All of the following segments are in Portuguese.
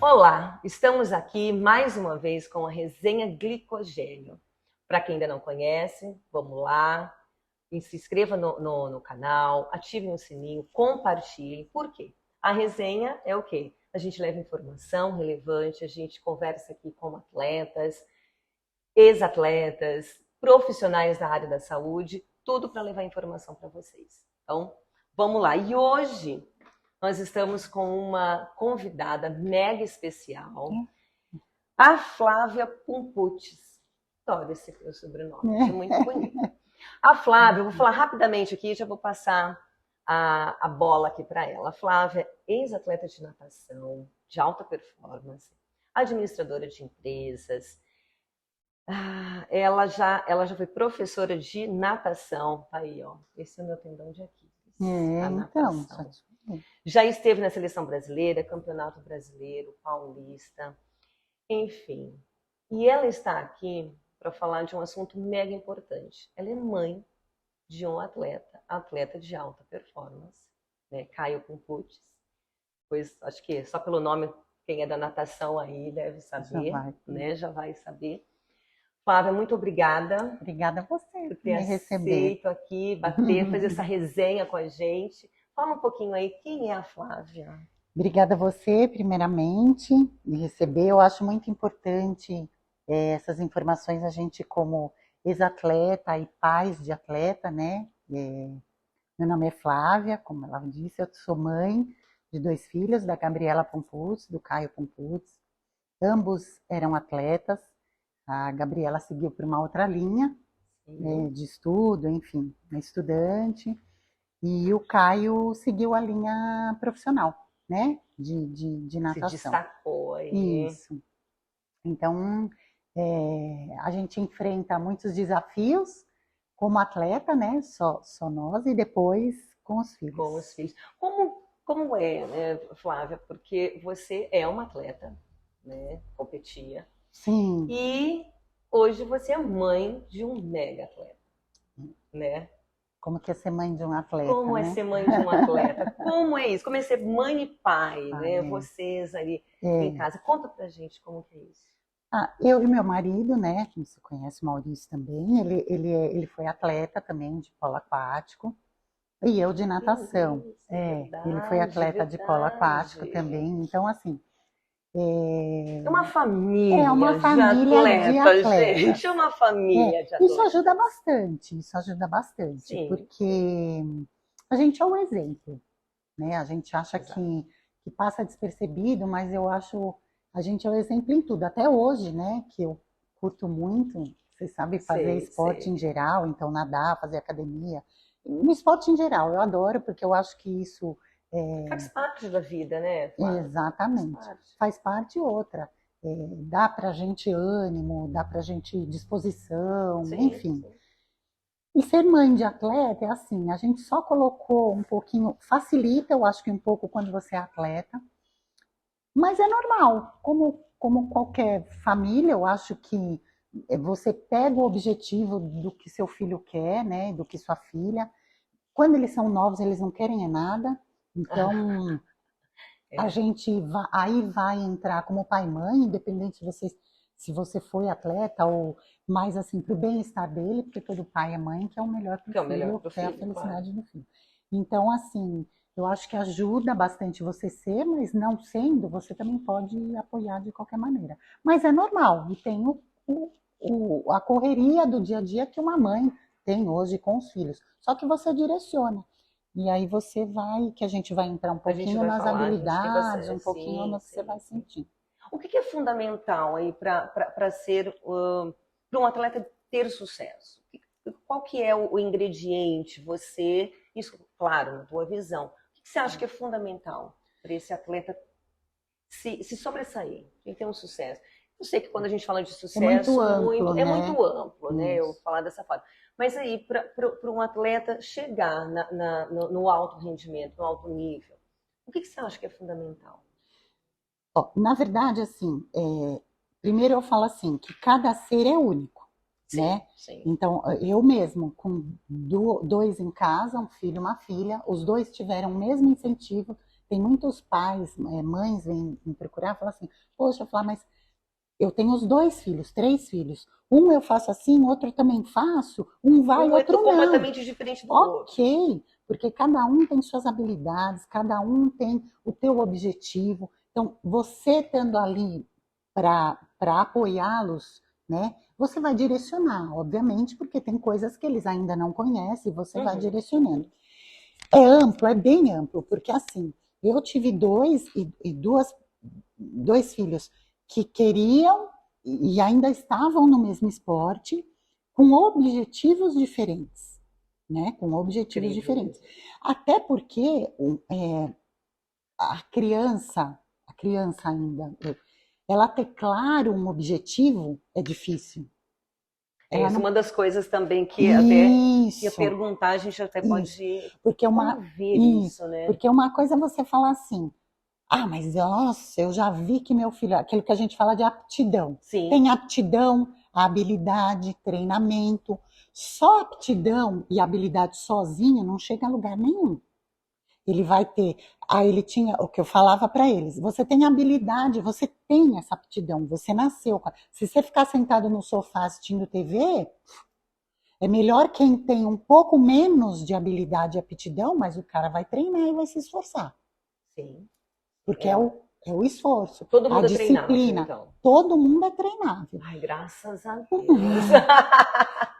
Olá, estamos aqui mais uma vez com a resenha Glicogênio. Para quem ainda não conhece, vamos lá, e se inscreva no canal, ativem o sininho, compartilhem. Por quê? A resenha é o quê? A gente leva informação relevante, a gente conversa aqui com atletas, ex-atletas, profissionais da área da saúde, tudo para levar informação para vocês. Então, vamos lá. E hoje nós estamos com uma convidada mega especial, a Flávia Pumputis. Adoro esse meu sobrenome, é muito bonito. A Flávia, eu vou falar rapidamente aqui, já vou passar a bola aqui para ela. A Flávia, ex-atleta de natação, de alta performance, administradora de empresas. Ela já foi professora de natação. Tá aí, ó. Esse é o meu tendão de Aquiles. A Então, natação. Já esteve na seleção brasileira, campeonato brasileiro, paulista, enfim. E ela está aqui para falar de um assunto mega importante. Ela é mãe de um atleta de alta performance, né? Caio Pumputis. Pois acho que só pelo nome, quem é da natação aí deve saber, né? Já vai saber. Flávia, muito obrigada. Obrigada a você por por ter me receber. aceito aqui, fazer essa resenha com a gente. Fala um pouquinho aí, quem é a Flávia? Obrigada a você, primeiramente, me receber. Eu acho muito importante essas informações, a gente como ex-atleta e pais de atleta, né? Meu nome é Flávia, como ela disse, eu sou mãe de 2 filhos, da Gabriela Pumputis, do Caio Pumputis. Ambos eram atletas. A Gabriela seguiu por uma outra linha de estudo, enfim, uma estudante. E o Caio seguiu a linha profissional, né? De natação. Se destacou aí. Isso. Então, a gente enfrenta muitos desafios como atleta, né? Só nós, e depois com os filhos. Com os filhos. Como é, né, Flávia? Porque você é uma atleta, né? Competia. Sim. E hoje você é mãe de um mega atleta, né? Como que é ser mãe de um atleta, Como é né? ser mãe de um atleta? Como é isso? Como é ser mãe e pai, né? Vocês ali em casa. Conta pra gente como que é isso. Eu e meu marido, né? Como você conhece, o Maurício também, ele foi atleta também de polo aquático. E eu de natação. Ele foi atleta de polo aquático também. Então, assim. É uma família, de atletas. Gente. É uma família de atletas. Isso ajuda bastante, Sim. Porque a gente é o exemplo, né? A gente acha que passa despercebido, mas eu acho a gente é o exemplo em tudo. Até hoje, né? Que eu curto muito, você sabe, fazer esporte em geral, então nadar, fazer academia. No esporte em geral, eu adoro, porque eu acho que isso faz parte da vida, né, Flávia? Exatamente. Faz parte outra. Dá pra gente ânimo, dá pra gente disposição, enfim. Sim. E ser mãe de atleta é assim, a gente só colocou um pouquinho, facilita, eu acho que um pouco quando você é atleta, mas é normal, como qualquer família, eu acho que você pega o objetivo do que seu filho quer, né, do que sua filha. Quando eles são novos, eles não querem nada, então a gente aí vai entrar como pai e mãe, independente se você foi atleta ou mais assim para o bem-estar dele, porque todo pai e mãe quer o melhor para o filho, quer a felicidade do filho. Então, assim, eu acho que ajuda bastante você ser, mas não sendo, você também pode apoiar de qualquer maneira. Mas é normal, e tem a correria do dia a dia que uma mãe tem hoje com os filhos. Só que você direciona. E aí você que a gente vai entrar um pouquinho nas habilidades, um pouquinho no que você vai sentir. O que é fundamental aí para ser para um atleta ter sucesso? Qual que é o ingrediente? Isso, claro, na tua visão. O que você acha que é fundamental para esse atleta se sobressair e ter um sucesso? Eu sei que quando a gente fala de sucesso, é muito amplo, né? Eu vou falar dessa forma. Mas aí, para um atleta chegar no alto rendimento, no alto nível, o que você acha que é fundamental? Na verdade, assim, primeiro eu falo assim, que cada ser é único, né? Sim. Então, eu mesmo, com 2 em casa, um filho e uma filha, os 2 tiveram o mesmo incentivo, tem muitos pais, mães vêm me procurar e falam assim, poxa, Flá, mas eu tenho os 2 filhos, 3 filhos. Um eu faço assim, outro eu também faço. Um vai, Um é outro não. completamente diferente do outro. Ok, porque cada um tem suas habilidades, cada um tem o teu objetivo. Então, você estando ali para apoiá-los, né? Você vai direcionar, obviamente, porque tem coisas que eles ainda não conhecem e você vai direcionando. É amplo, é bem amplo, porque assim, eu tive dois filhos que queriam e ainda estavam no mesmo esporte, com objetivos diferentes, né? Com objetivos Incrível. diferentes. Até porque a criança ainda, ela ter claro um objetivo é difícil. É Ela isso, não. uma das coisas também que até ia Isso, perguntar, a gente até isso. pode. Porque Como uma. ver Isso. isso, né? Porque uma coisa é você falar assim, ah, mas nossa, eu já vi que meu filho, aquilo que a gente fala de aptidão. Sim. Tem aptidão, habilidade, treinamento. Só aptidão e habilidade sozinha não chega a lugar nenhum. Ele vai ter. Aí ele tinha o que eu falava para eles: você tem habilidade, você tem essa aptidão, você nasceu. Se você ficar sentado no sofá assistindo TV, é melhor quem tem um pouco menos de habilidade e aptidão, mas o cara vai treinar e vai se esforçar. Sim. Porque é o esforço, Todo a mundo é treinável, disciplina. então. Todo mundo é treinável. Ai, graças a Deus.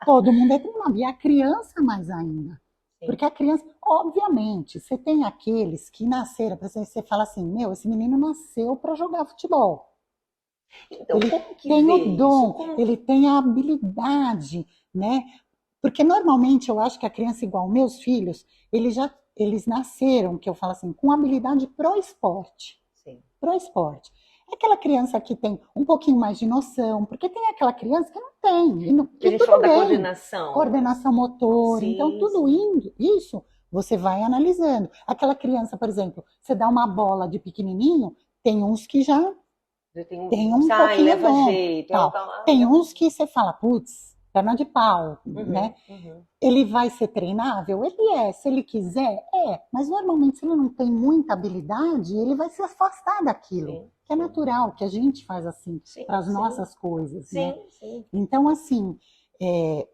Todo mundo é treinável. E a criança mais ainda. Sim. Porque a criança, obviamente, você tem aqueles que nasceram, por exemplo, você fala assim, meu, esse menino nasceu para jogar futebol. Então, Ele como que tem vê o isso? dom, ele tem a habilidade, né? Porque normalmente eu acho que a criança igual meus filhos, eles nasceram, que eu falo assim, com habilidade pro esporte. Sim. Pro esporte. É aquela criança que tem um pouquinho mais de noção, porque tem aquela criança que não tem, Que a e gente tudo fala da bem. coordenação. Coordenação motor, então Sim, tudo sim. indo, isso você vai analisando. Aquela criança, por exemplo, você dá uma bola de pequenininho, tem uns que já Já tem tem um. um Sai, pouquinho leva dom, jeito. Ela tal. tá lá, Tem leva uns jeito. que você fala, putz, perna de pau, Uhum, né? uhum. Ele vai ser treinável? Ele é, se ele quiser, é. Mas normalmente, se ele não tem muita habilidade, ele vai se afastar daquilo. Sim, Que é sim. natural, que a gente faz assim, Sim, para as sim. nossas coisas, né? Sim, sim. Então, assim, é,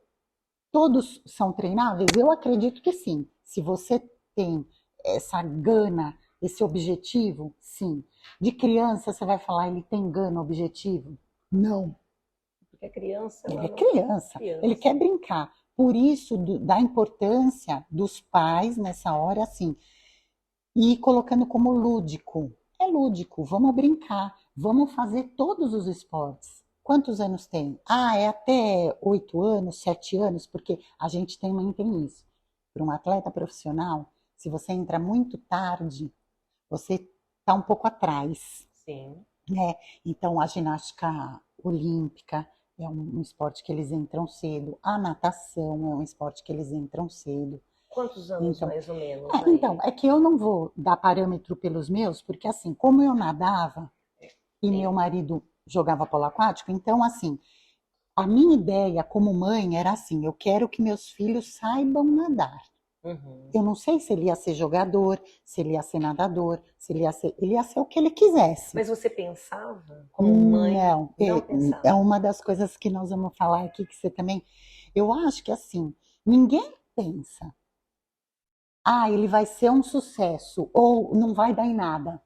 todos são treináveis? Eu acredito que sim. Se você tem essa gana, esse objetivo, sim. De criança, você vai falar, ele tem gana, objetivo? Não. Porque a criança, Ele ela é não. criança, ele Criança. quer brincar. Por isso, da importância dos pais nessa hora, assim, e colocando como lúdico. É lúdico, vamos brincar, vamos fazer todos os esportes. Quantos anos tem? Ah, é até 8 anos, 7 anos, porque a gente também tem isso. Para um atleta profissional, se você entra muito tarde, você está um pouco atrás, Sim. né? Então, a ginástica olímpica é um esporte que eles entram cedo, a natação é um esporte que eles entram cedo. Quantos anos, Então, mais ou menos, então, aí? é que eu não vou dar parâmetro pelos meus, porque assim, como eu nadava e meu Sim. marido jogava polo aquático, então assim, a minha ideia como mãe era assim, eu quero que meus filhos saibam nadar. Uhum. Eu não sei se ele ia ser jogador, se ele ia ser nadador, se ele ia ser o que ele quisesse. Mas você pensava, como mãe, Não, não é pensava? uma das coisas que nós vamos falar aqui que você também. Eu acho que assim, ninguém pensa, ah, ele vai ser um sucesso ou não vai dar em nada.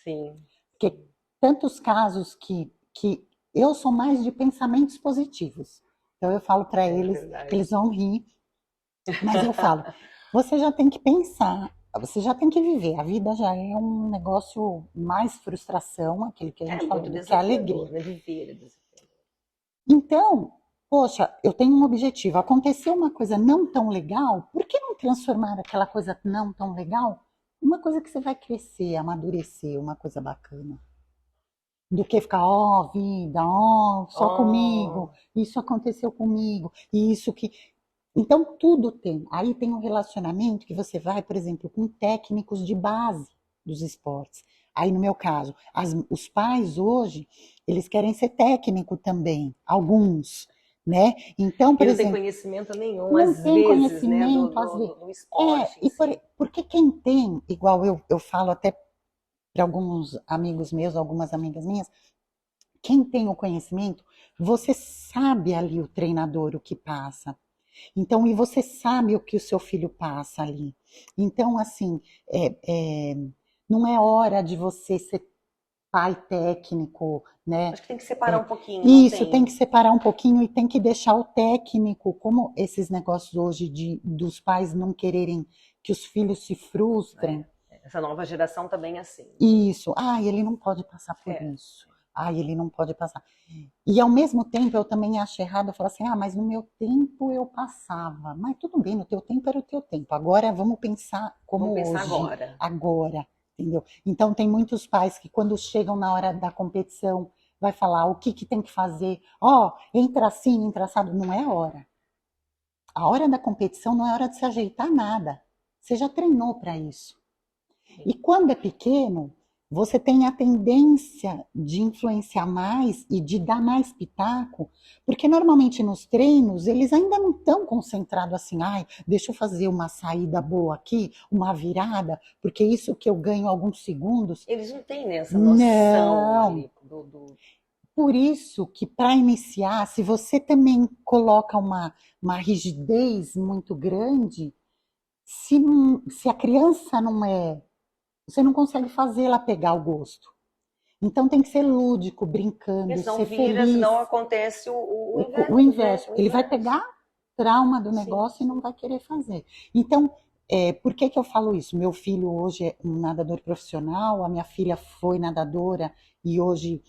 Sim, Porque tantos casos que eu sou mais de pensamentos positivos. Então eu falo para é eles que verdade. eles vão rir, mas eu falo, você já tem que pensar, você já tem que viver. A vida já é um negócio mais frustração, aquele que a É gente fala, muito do que alegria. desafiador, né? Viver é desafiador. Então, poxa, eu tenho um objetivo. Aconteceu uma coisa não tão legal, por que não transformar aquela coisa não tão legal numa coisa que você vai crescer, amadurecer, uma coisa bacana? Do que ficar, ó, vida, ó, só comigo, Oh, isso aconteceu comigo, e isso que. Então, tudo tem. Aí tem um relacionamento que você vai, por exemplo, com técnicos de base dos esportes. Aí, no meu caso, os pais hoje, eles querem ser técnico também, alguns, né? Então, que por não tem exemplo, conhecimento nenhum, não às tem vezes, né? Do, conhecimento, às do, vezes. do, do esporte em E si. porque quem tem, igual eu falo até para alguns amigos meus, algumas amigas minhas, quem tem o conhecimento, você sabe ali o treinador o que passa. Então, e você sabe o que o seu filho passa ali. Então, assim, não é hora de você ser pai técnico, né? Acho que tem que separar um pouquinho, não Isso, tem que tem? separar um pouquinho e tem que deixar o técnico, como esses negócios hoje dos pais não quererem que os filhos se frustrem. Essa nova geração também é assim. Isso, ele não pode passar por É. isso. Ele não pode passar. E ao mesmo tempo eu também acho errado falar assim, mas no meu tempo eu passava. Mas tudo bem, no teu tempo era o teu tempo. Agora vamos pensar Vamos como pensar hoje, agora. agora, entendeu? Então tem muitos pais que quando chegam na hora da competição vai falar o que tem que fazer. Entra assim, entra assado. Não é a hora. A hora da competição não é hora de se ajeitar nada. Você já treinou para isso. E quando é pequeno, você tem a tendência de influenciar mais e de dar mais pitaco, porque normalmente nos treinos eles ainda não estão concentrados assim, deixa eu fazer uma saída boa aqui, uma virada, porque isso que eu ganho alguns segundos. Eles não têm, né, essa noção Não. ali Por isso que para iniciar, se você também coloca uma rigidez muito grande, se a criança não é, você não consegue fazê-la pegar o gosto. Então tem que ser lúdico, Porque brincando, senão ser vira, feliz. senão acontece o O inverso, né? inverso. O Ele vai inverso. pegar trauma do Sim, negócio e não sim. vai querer fazer. Então, por que eu falo isso? Meu filho hoje é um nadador profissional, a minha filha foi nadadora e hoje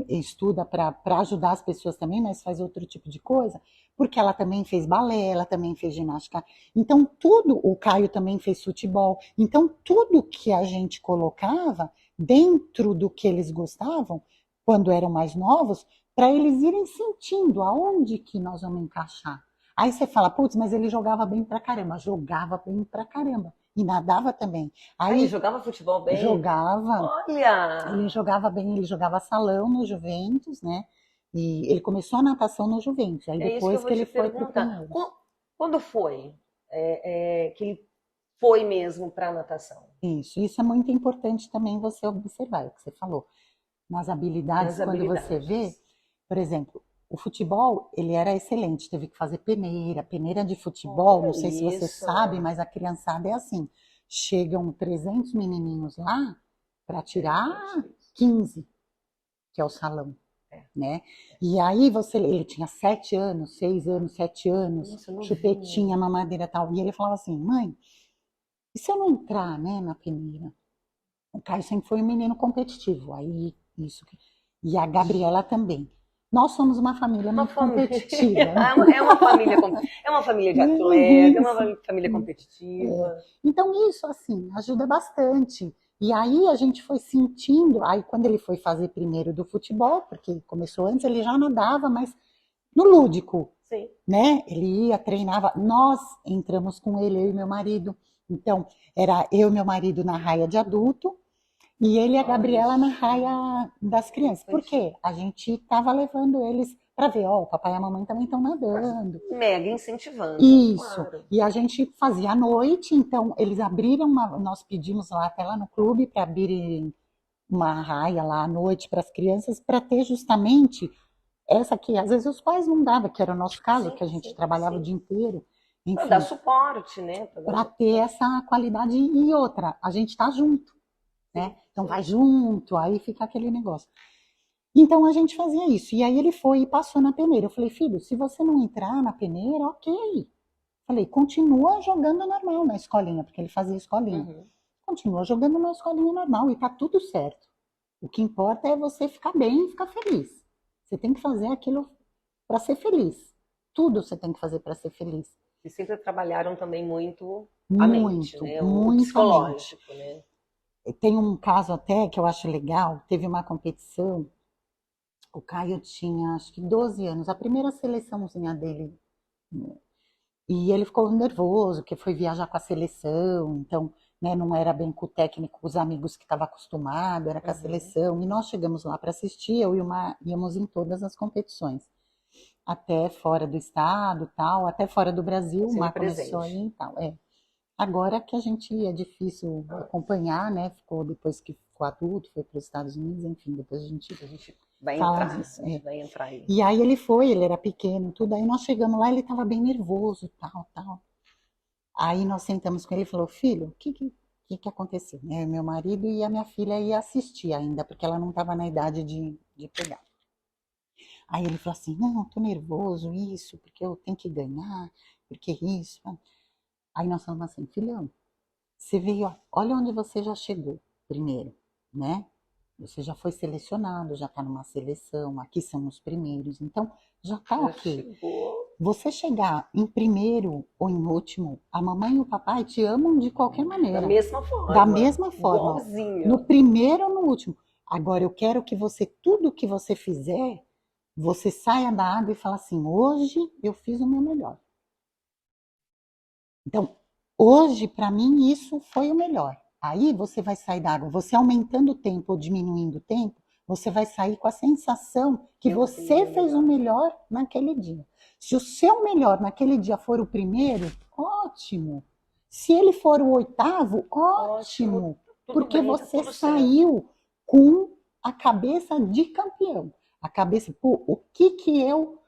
estuda para ajudar as pessoas também, mas faz outro tipo de coisa, porque ela também fez balé, ela também fez ginástica. Então, tudo, o Caio também fez futebol. Então, tudo que a gente colocava dentro do que eles gostavam, quando eram mais novos, para eles irem sentindo aonde que nós vamos encaixar. Aí você fala, putz, mas ele jogava bem pra caramba. Jogava bem pra caramba. E nadava também. Ele Aí jogava futebol bem? jogava, ele Olha! jogava bem, ele jogava salão no Juventus, né? E ele começou a natação no Juventus, aí É isso que eu depois vou que te ele foi pro perguntar. Pinheiros. Quando foi que ele foi mesmo para a natação? Isso é muito importante também você observar, é o que você falou. Nas habilidades, Nas quando você vê, habilidades. por exemplo, o futebol, ele era excelente, teve que fazer peneira de futebol, Olha não sei se você isso! sabe, mas a criançada é assim, chegam 300 menininhos lá para tirar Gente, isso. 15, que é o salão, É. né? E aí ele tinha 7 anos, 6 anos, 7 anos, Nossa, novinho. chupetinha, mamadeira e tal, e ele falava assim, mãe, e se eu não entrar, né, na peneira? O Caio sempre foi um menino competitivo, aí isso. E a Gabriela também. Nós somos uma família Uma muito família. competitiva. É uma família de atleta, é Isso. uma família competitiva. Então isso, assim, ajuda bastante. E aí a gente foi sentindo, aí quando ele foi fazer primeiro do futebol, porque começou antes, ele já nadava, mas no lúdico, Sim. né? Ele ia, treinava. Nós entramos com ele, eu e meu marido. Então, era eu e meu marido na raia de adulto, e ele e a Olha Gabriela na só. raia das crianças. Por quê? A gente estava levando eles para ver, o papai e a mamãe também estão nadando. Mega incentivando, Isso. claro. E a gente fazia à noite, então eles abriram nós pedimos lá até lá no clube para abrirem uma raia lá à noite para as crianças, para ter justamente essa que às vezes os pais não davam, que era o nosso caso, Sim, que a gente sim, trabalhava o sim. dia inteiro, Para dar enfim, suporte, né? Para dar para ter suporte. essa qualidade e outra, a gente está junto, Sim, né? Então sim. vai junto, aí fica aquele negócio. Então a gente fazia isso. E aí ele foi e passou na peneira. Eu falei, filho, se você não entrar na peneira, ok. Falei, continua jogando normal na escolinha, porque ele fazia escolinha. Uhum. Continua jogando na escolinha normal e tá tudo certo. O que importa é você ficar bem e ficar feliz. Você tem que fazer aquilo para ser feliz. Tudo você tem que fazer para ser feliz. E sempre trabalharam também muito a mente, Muito, né? O muito a mente. psicológico, né? Tem um caso até que eu acho legal, teve uma competição, o Caio tinha acho que 12 anos, a primeira seleçãozinha dele. E ele ficou nervoso, que foi viajar com a seleção, então né, não era bem com o técnico, com os amigos que estava acostumado, era com a Uhum. seleção. E nós chegamos lá para assistir, eu e o Mar íamos em todas as competições, até fora do estado, tal, até fora do Brasil, o Sempre Mar começou aí presente. e tal. Agora que a gente é difícil acompanhar, né? Ficou depois que ficou adulto, foi para os Estados Unidos, enfim, depois a gente vai fala entrar, disso. a gente vai entrar aí. E aí ele era pequeno, tudo. Aí nós chegamos lá, ele estava bem nervoso, tal, tal. Aí nós sentamos com ele e falou, filho, o que aconteceu? Meu marido e a minha filha ia assistir ainda, porque ela não estava na idade de pegar. Aí ele falou assim, não, tô nervoso, isso, porque eu tenho que ganhar, porque isso. Aí nós falamos assim, filhão, você veio, olha onde você já chegou primeiro, né? Você já foi selecionado, já está numa seleção, aqui são os primeiros, então já está ok. Chegou. Você chegar em primeiro ou em último, a mamãe e o papai te amam de qualquer maneira. Da mesma forma. Da mesma forma. Igualzinho. No primeiro ou no último. Agora eu quero que você, tudo que você fizer, você saia da água e fala assim, hoje eu fiz o meu melhor. Então, hoje, para mim, isso foi o melhor. Aí você vai sair da água, você aumentando o tempo ou diminuindo o tempo, você vai sair com a sensação que você fez o melhor naquele dia. Se o seu melhor naquele dia for o primeiro, ótimo. Se ele for o oitavo, ótimo. Porque bem, você saiu com a cabeça de campeão. A cabeça, pô, o que eu,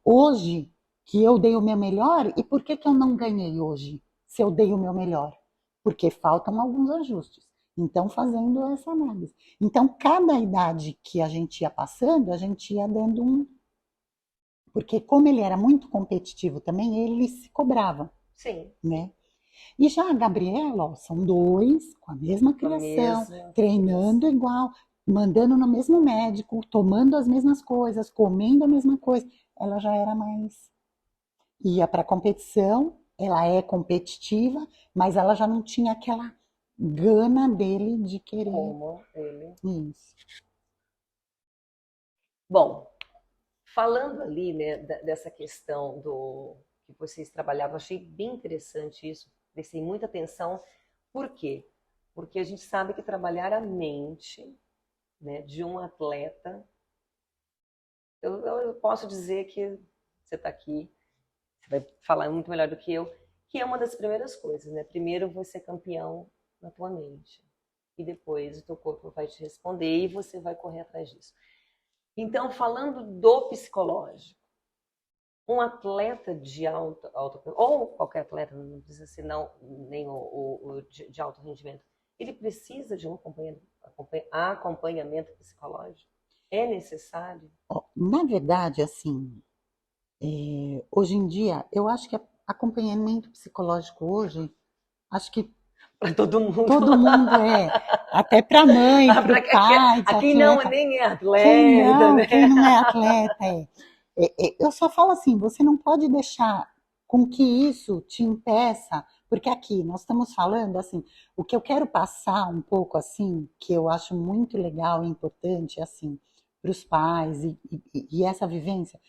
hoje, que eu dei o meu melhor e por que eu não ganhei hoje, se eu dei o meu melhor? Porque faltam alguns ajustes. Então, fazendo essa análise. Então, cada idade que a gente ia passando, a gente ia dando um... Porque como ele era muito competitivo também, ele se cobrava. Sim. Né? E já a Gabriela, ó, são dois, com a mesma criação, treinando igual, mandando no mesmo médico, tomando as mesmas coisas, comendo a mesma coisa. Ela já era mais... Ia para a competição, ela é competitiva, mas ela já não tinha aquela gana dele de querer. Como ele. Isso. Bom, falando ali, né, dessa questão do que vocês trabalhavam, achei bem interessante isso, prestei muita atenção. Por quê? Porque a gente sabe que trabalhar a mente, né, de um atleta, eu posso dizer que você está aqui, você vai falar muito melhor do que é uma das primeiras coisas, né? Primeiro você é campeão na tua mente e depois o teu corpo vai te responder e você vai correr atrás disso. Então, falando do psicológico, um atleta de alto ou qualquer atleta, não precisa ser não, nem o de alto rendimento, ele precisa de um acompanhamento psicológico? É necessário? Na verdade, assim, hoje em dia, eu acho que acompanhamento psicológico hoje, acho que para todo mundo. Todo mundo até para mãe, para o pai. Aqui não nem é atleta. Quem não é atleta eu só falo assim, você não pode deixar com que isso te impeça, porque aqui nós estamos falando assim, o que eu quero passar um pouco assim, que eu acho muito legal e importante assim, para os pais e essa vivência.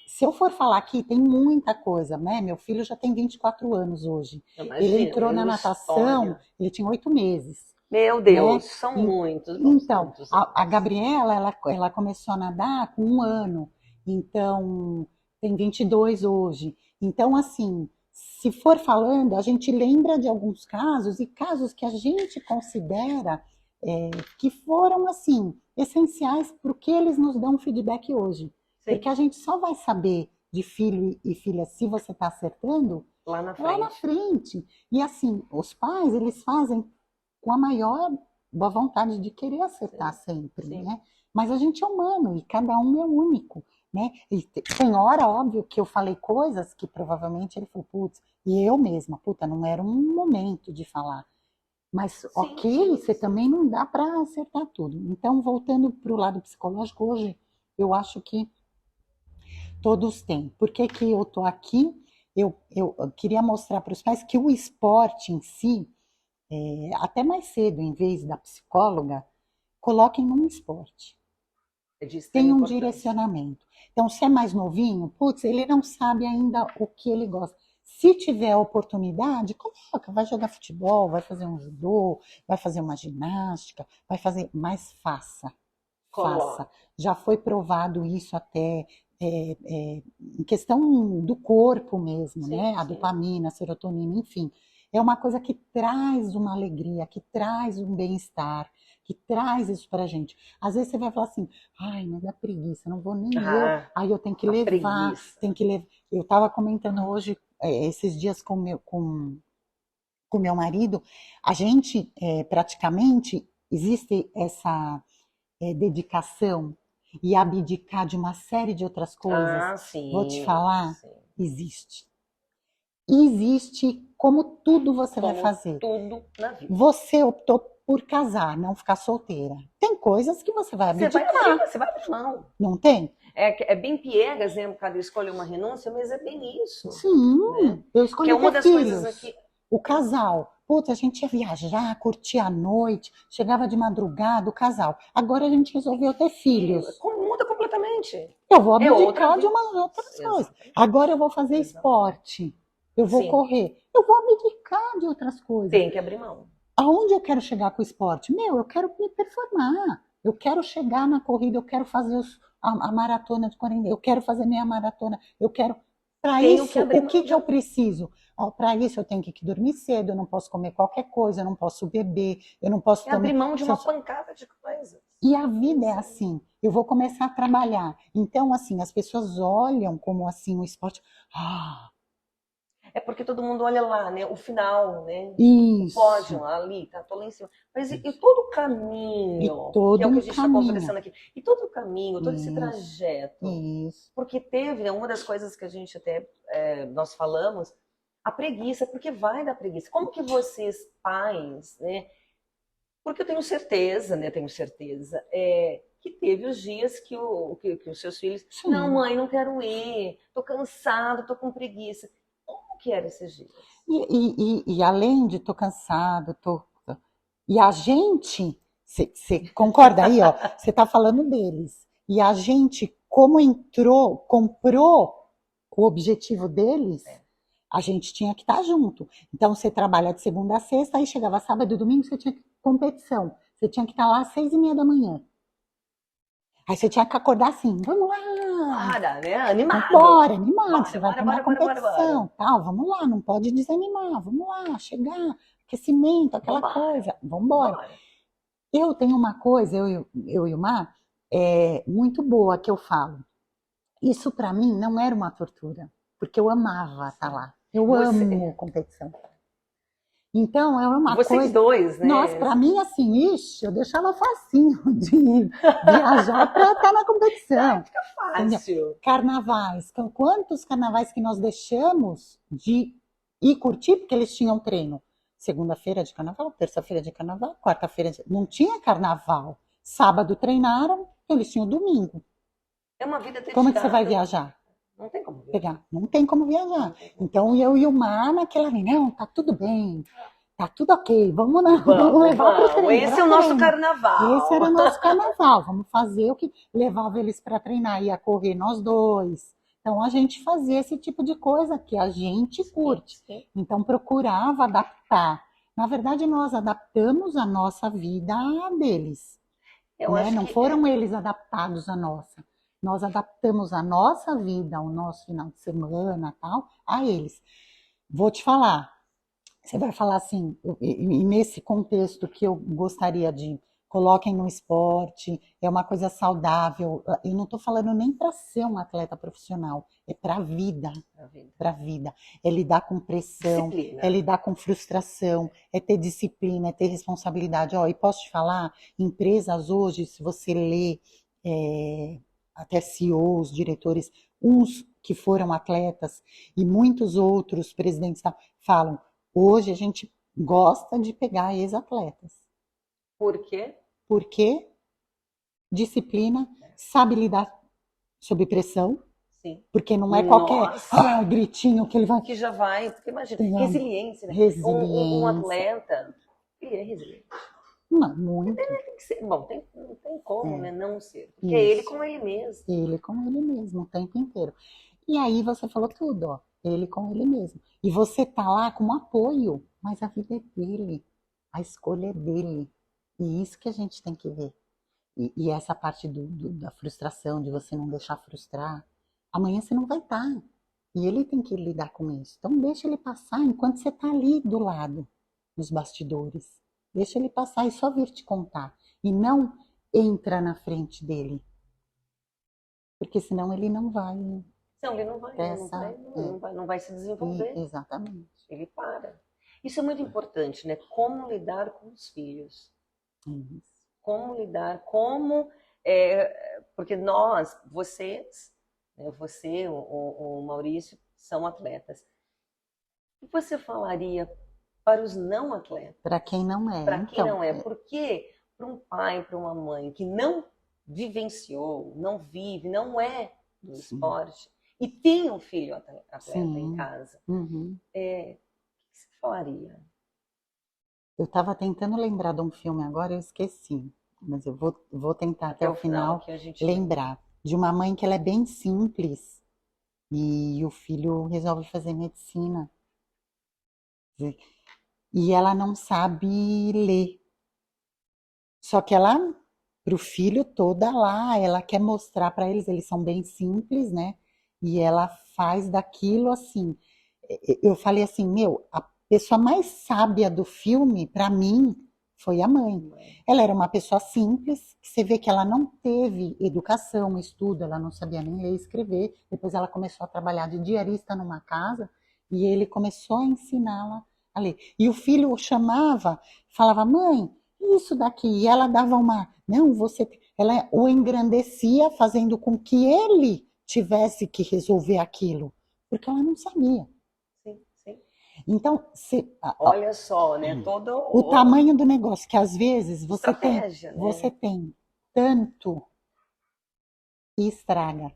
Se eu for falar aqui, tem muita coisa, né? Meu filho já tem 24 anos hoje. Imagina, ele entrou na natação, ele tinha 8 meses. Meu Deus, né? São muitos. Então, a Gabriela, ela começou a nadar com 1 ano. Então, tem 22 hoje. Então, assim, se for falando, a gente lembra de alguns casos e casos que a gente considera que foram, assim, essenciais para o que eles nos dão feedback hoje. Sim. Porque a gente só vai saber de filho e filha se você está acertando lá na frente. E assim, os pais, eles fazem com a maior boa vontade de querer acertar sempre, Sim. né? Mas a gente é humano e cada um é único, né? E tem hora, óbvio, que eu falei coisas que provavelmente ele falou, putz, e eu mesma, puta, não era um momento de falar. Mas, sim, ok, você também não dá para acertar tudo. Então, voltando para o lado psicológico, hoje eu acho que todos têm. Por que eu tô aqui? Eu queria mostrar para os pais que o esporte em si, até mais cedo, em vez da psicóloga, coloquem num esporte. Tem um direcionamento. Então, se é mais novinho, putz, ele não sabe ainda o que ele gosta. Se tiver oportunidade, coloca, vai jogar futebol, vai fazer um judô, vai fazer uma ginástica, vai fazer, mas faça. Faça. Já foi provado isso até em questão do corpo mesmo, sim, né? A dopamina, a serotonina, enfim. É uma coisa que traz uma alegria, que traz um bem-estar, que traz isso pra gente. Às vezes você vai falar assim, ai, mas dá preguiça, não vou nem eu. Ah, Aí eu tenho que a levar, preguiça. tenho que levar. Eu estava comentando hoje, esses dias com meu marido, a gente praticamente existe essa dedicação e abdicar de uma série de outras coisas. Ah, Vou te sim, falar, sim. existe. Existe como tudo você vai Como fazer. tudo na vida. Você optou por casar, não ficar solteira. Tem coisas que você vai abdicar, Você vai abrir mão. não tem? É bem piegas, né? Cada escolha uma renúncia, mas é bem isso, né? Sim, eu Que é escolhi ter uma das coisas aqui. filhos. O casal. Putz, a gente ia viajar, curtir a noite, chegava de madrugada, o casal. Agora a gente resolveu ter filhos. Muda completamente. Eu vou É outra abdicar de vida. umas outras coisas. Exatamente. Agora eu vou fazer Exatamente. esporte. Eu vou Sim, correr. Eu vou abdicar de outras coisas. tem que abrir mão. Aonde eu quero chegar com o esporte? Meu, eu quero me performar. Eu quero chegar na corrida, eu quero fazer a maratona de 40, eu quero fazer minha maratona, eu quero. Para Tenho que isso, abrir o mão que de que eu preciso? Para isso, eu tenho que dormir cedo, eu não posso comer qualquer coisa, eu não posso beber, eu não posso é abrir tomar. mão de uma pancada de coisas. E a vida é assim. Eu vou começar a trabalhar. Então, assim, as pessoas olham como assim o esporte. Ah, É porque todo mundo olha lá, né? O final, né? O isso. pódio ali, tá? Tô lá em cima. Mas e Isso. todo o E caminho, que é todo o que um a gente está caminho. conversando aqui, e todo o caminho, todo esse Isso. trajeto, Isso. porque teve, né, uma das coisas que a gente até, nós falamos, a preguiça, porque vai dar preguiça. Como que vocês, pais, né? Porque eu tenho certeza, né? Tenho certeza, que teve os dias que os seus filhos, não, Sim. mãe, não quero ir, tô cansado, tô com preguiça. Como que eram esses dias? E além de tô cansado, e a gente, você concorda aí, ó? Você tá falando deles. E a gente, como entrou, comprou o objetivo deles, É. a gente tinha que estar junto. Então você trabalha de segunda a sexta, aí chegava sábado e domingo, você tinha competição. Você tinha que estar lá às 6:30 da manhã. Aí você tinha que acordar assim, vamos lá, Bora, né? Animado. vambora, animado, você Bora, vai bora, para uma bora, bora, bora, bora. competição, tal, vamos lá, não pode desanimar, vamos lá, chegar, aquecimento, aquela Vambora, coisa, vambora. vambora. Eu tenho uma coisa, eu e o Mar, muito boa que eu falo. Isso para mim não era uma tortura, porque eu amava estar Sim. lá. Eu amo Você, competição. Então é uma vocês coisa. dois, Nossa, né? para mim, assim, ixi, eu deixava facinho de viajar para estar na Ai, competição. fica Entendeu? fácil. Carnavais. Então, quantos carnavais que nós deixamos de ir curtir, porque eles tinham treino? Segunda-feira de carnaval, terça-feira de carnaval, quarta-feira de... Não tinha carnaval. Sábado treinaram, eles tinham domingo. É uma vida Como é que você vai dedicada. viajar? Não tem como ver. Pegar? Não tem como Não viajar. tem como. Então eu e o Mar naquela ali, não, tá tudo bem, tá tudo ok, vamos, lá, vamos Vamos, levar para vamos. treino, Esse para é o nosso treino. Esse carnaval. era o nosso carnaval, vamos fazer o que levava eles para treinar, ia correr nós dois. Então a gente fazia esse tipo de coisa que a gente Sim, curte. sim. Então procurava adaptar. Na verdade, nós adaptamos a nossa vida a deles, Eu né? acho Não que foram eles adaptados à nossa. Nós adaptamos a nossa vida, o nosso final de semana, tal, a eles. Vou te falar, você vai falar assim, e nesse contexto que eu gostaria de coloquem no esporte, é uma coisa saudável. Eu não estou falando nem para ser um atleta profissional, é para a vida, a vida. para a vida. É lidar com pressão, é Disciplina. lidar com frustração, é ter disciplina, é ter responsabilidade. Ó, e posso te falar, empresas hoje, se você lê até CEOs, diretores, uns que foram atletas e muitos outros presidentes falam, hoje a gente gosta de pegar ex-atletas. Por quê? Porque disciplina, sabe lidar sob pressão, Sim. porque não é qualquer Nossa, gritinho que ele vai. que já vai. Porque imagina, Tem resiliência, né? Um resiliência. atleta, ele é resiliente. Não, muito. Tem que ser. Bom, não tem como, né? É, Não ser. Porque é ele isso. como ele mesmo. Ele com ele mesmo o tempo inteiro. E aí você falou tudo, ó. Ele com ele mesmo. E você tá lá como apoio, mas a vida é dele. A escolha é dele. E isso que a gente tem que ver. E essa parte da frustração, de você não deixar frustrar. Amanhã você não vai estar. E ele tem que lidar com isso. Então deixa ele passar enquanto você está ali do lado, nos bastidores. Deixa ele passar e só vir te contar. e não entra na frente dele. Porque senão ele não vai Não, ele não vai, ter ele não essa... vai, não vai se desenvolver. Exatamente. Ele para. Isso é muito importante, né? Como lidar com os filhos. Isso. Como lidar, porque nós, vocês, né, você, o Maurício, são atletas. O que você falaria para os não atletas? Para quem não é. Para quem Então, não é. Porque para um pai, para uma mãe que não vivenciou, não vive, não é do esporte, e tem um filho atleta em casa, uhum. o que você falaria? Eu estava tentando lembrar de um filme agora, eu esqueci. Mas eu vou tentar até o final que a gente lembrar. De uma mãe que ela é bem simples. E o filho resolve fazer medicina. E ela não sabe ler. Só que ela, pro filho toda lá, ela quer mostrar para eles são bem simples, né? E ela faz daquilo assim. Eu falei assim, meu, a pessoa mais sábia do filme, para mim, foi a mãe. Ela era uma pessoa simples, que você vê que ela não teve educação, estudo, ela não sabia nem ler e escrever. Depois ela começou a trabalhar de diarista numa casa e ele começou a ensiná-la a ler. E o filho chamava, falava, mãe, isso daqui. E ela dava uma, não, você... Ela o engrandecia, fazendo com que ele tivesse que resolver aquilo, porque ela não sabia. Então, olha só, né? Todo o tamanho do negócio, que às vezes estratégia, né? Você tem tanto e estraga.